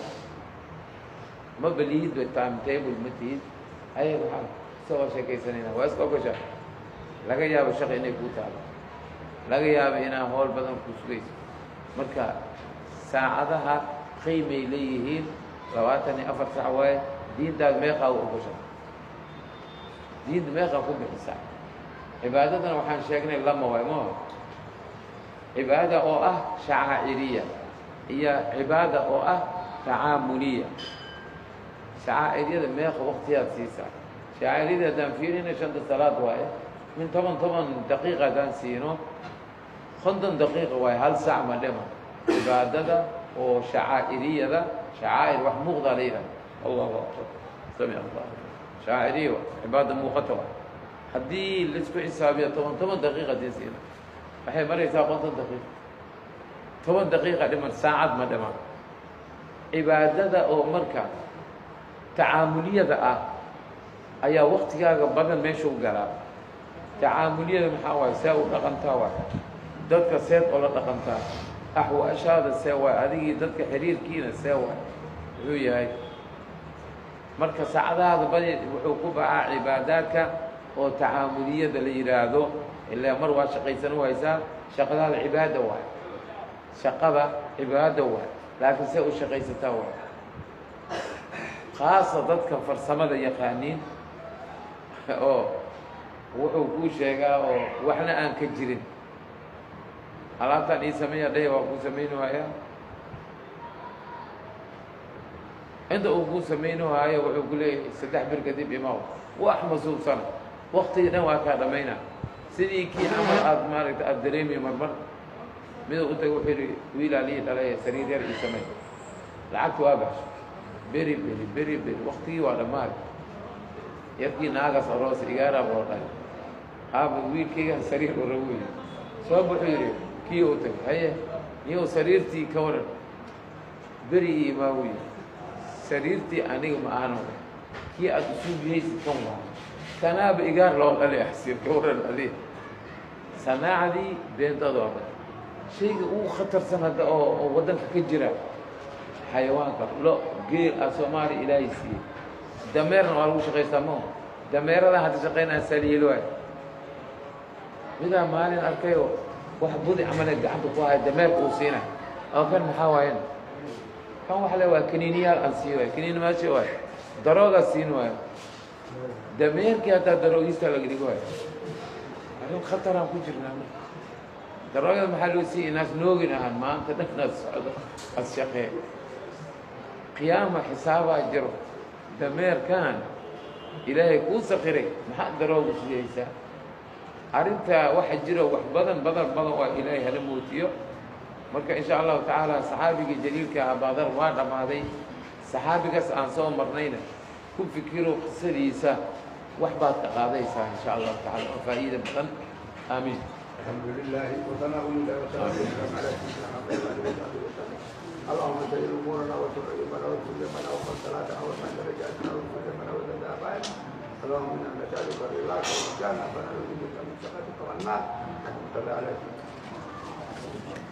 ma balihid ba time table ma tihid haye waxaan isagoo sheekaysanayna waa iska ogasha laga yaabo shaqa inay kuu taalo laga yaabo inaa howl badan ku sugayso marka saacadaha qiimay leeyihiin 24 saac waaye diintaad meeqaa u ogoshaa diinta meeqaa ku bixisaa cibaadadana waxaan sheegnay lama waay maaha cibaada oo ah shacaa'iriya iyo cibaada oo ah tacaamuliya shacaa'iriyada meeqa waqtiyaad siisaa shacaa'iriyada haddaan fiirina 5 salaad waaye min 10 daqiiqa haddaan siino 50 daqiiqa waaye hal saac ma dhima cibaadada oo shacaa'iriyada shacaa'ir wax muuqdaa la yidhaha allahu akbar samic allah shacaa'iriya waa cibaada muuqata waa haddii laisku xisaabiyo 10 daqiiqa haddii siino waxay maraysaa 50 daqiiqa 10 daqiiqa dhiman saacad ma dhiman cibaadada oo marka tacaamuliyada ah ayaa waqtigaaga badan meesha u galaa tacaamuliyada maxaa waaye see u dhaqantaa waay dadka seed oo la dhaqantaa axwaashaada see waay adigii dadka xiriirkiina see waay wuxuu yahay marka saacadahaada badi wuxuu ku baxaa cibaadaadka oo tacaamuliyada la yidhaahdo ilaa mar waa shaqaysan u haysaa shaqadaada cibaada waay shaqada cibaada waay laakiin see u shaqaysataa waay khaasa dadka farsamada yaqaaniin oo wuxuu kuu sheegaa oo waxna aan ka jirin alaabtaan ii sameeya dhahe waa kuu samaynuhayaa inta uu kuu samaynuhaayo wuxuu ku leeyahay 3 bir kadib imaw wax masuubsana waqtigii dhan waa kaa dhammayna sidii kii camal aad maaragta aada dareemi marmar miduu u taga wuxuu yidhi wiilaa lii dhalay sariir yar ii samay lacagta waa baxsho beri waqtigii waa dhammaad yarkii naagas aroos igaaraa loo dhalay haaba wiilkaygan sariir ora wey soo wuxuu yidhi kii u tagay haye niyow sariirtii ka waran beri ii imaawiy sariirtii aniga ma aano kii aada usuubiyaysi kan waa kanaaba igaar loo dhalay axsiir ka waran adii sanaacadii beentooda oo dhan shayga ugu khatarsan hadda oo waddanka ka jira xayawaanka lo geel ah soomaaliya ilaahay siiyey dameerna waa lagu shaqaystaa mao dameeradan hadda shaqaynaya saliil waay midaa maalin arkayoo wax budi camale gacanta ku haya dameerka uu siinay oo kan maxaa waayan kan waxa le waa kaniiniyaal aan sii waay kaniini maashi waay daroogaa siin waayo dameerkii hataa daroogiista laga dhigo waayo arrin khataraan ku jirnaa daroogada maxaa loo siiyey inaas noogin ahaan maanta dhannaad socdo as shaqee qiyaama xisaabaa jiro dameerkan ilaahay kuu sakiray maxaa darooga siiyeysaa arrintaa waxa jiro wax badan waa ilaahay hala mootiyo marka in sha allahu tacaala saxaabigii jaliilka abadar waa dhammaaday saxaabigaas aan soo marnayna ku fikiro qisadiisa wax baad ka qaadaysaa in sha allahu tacaala oo faa'iida badan aamiin الحمد لله وثناء لله وسلام على سيدنا محمد اللهم سهل امورنا وسر عيوبنا واغفر لنا وقل صلاتنا وارفع درجاتنا واغفر لنا وزد ابائنا اللهم انا نسالك رضاك والجنه فنعوذ بك من سخطك والنار صل على سيدنا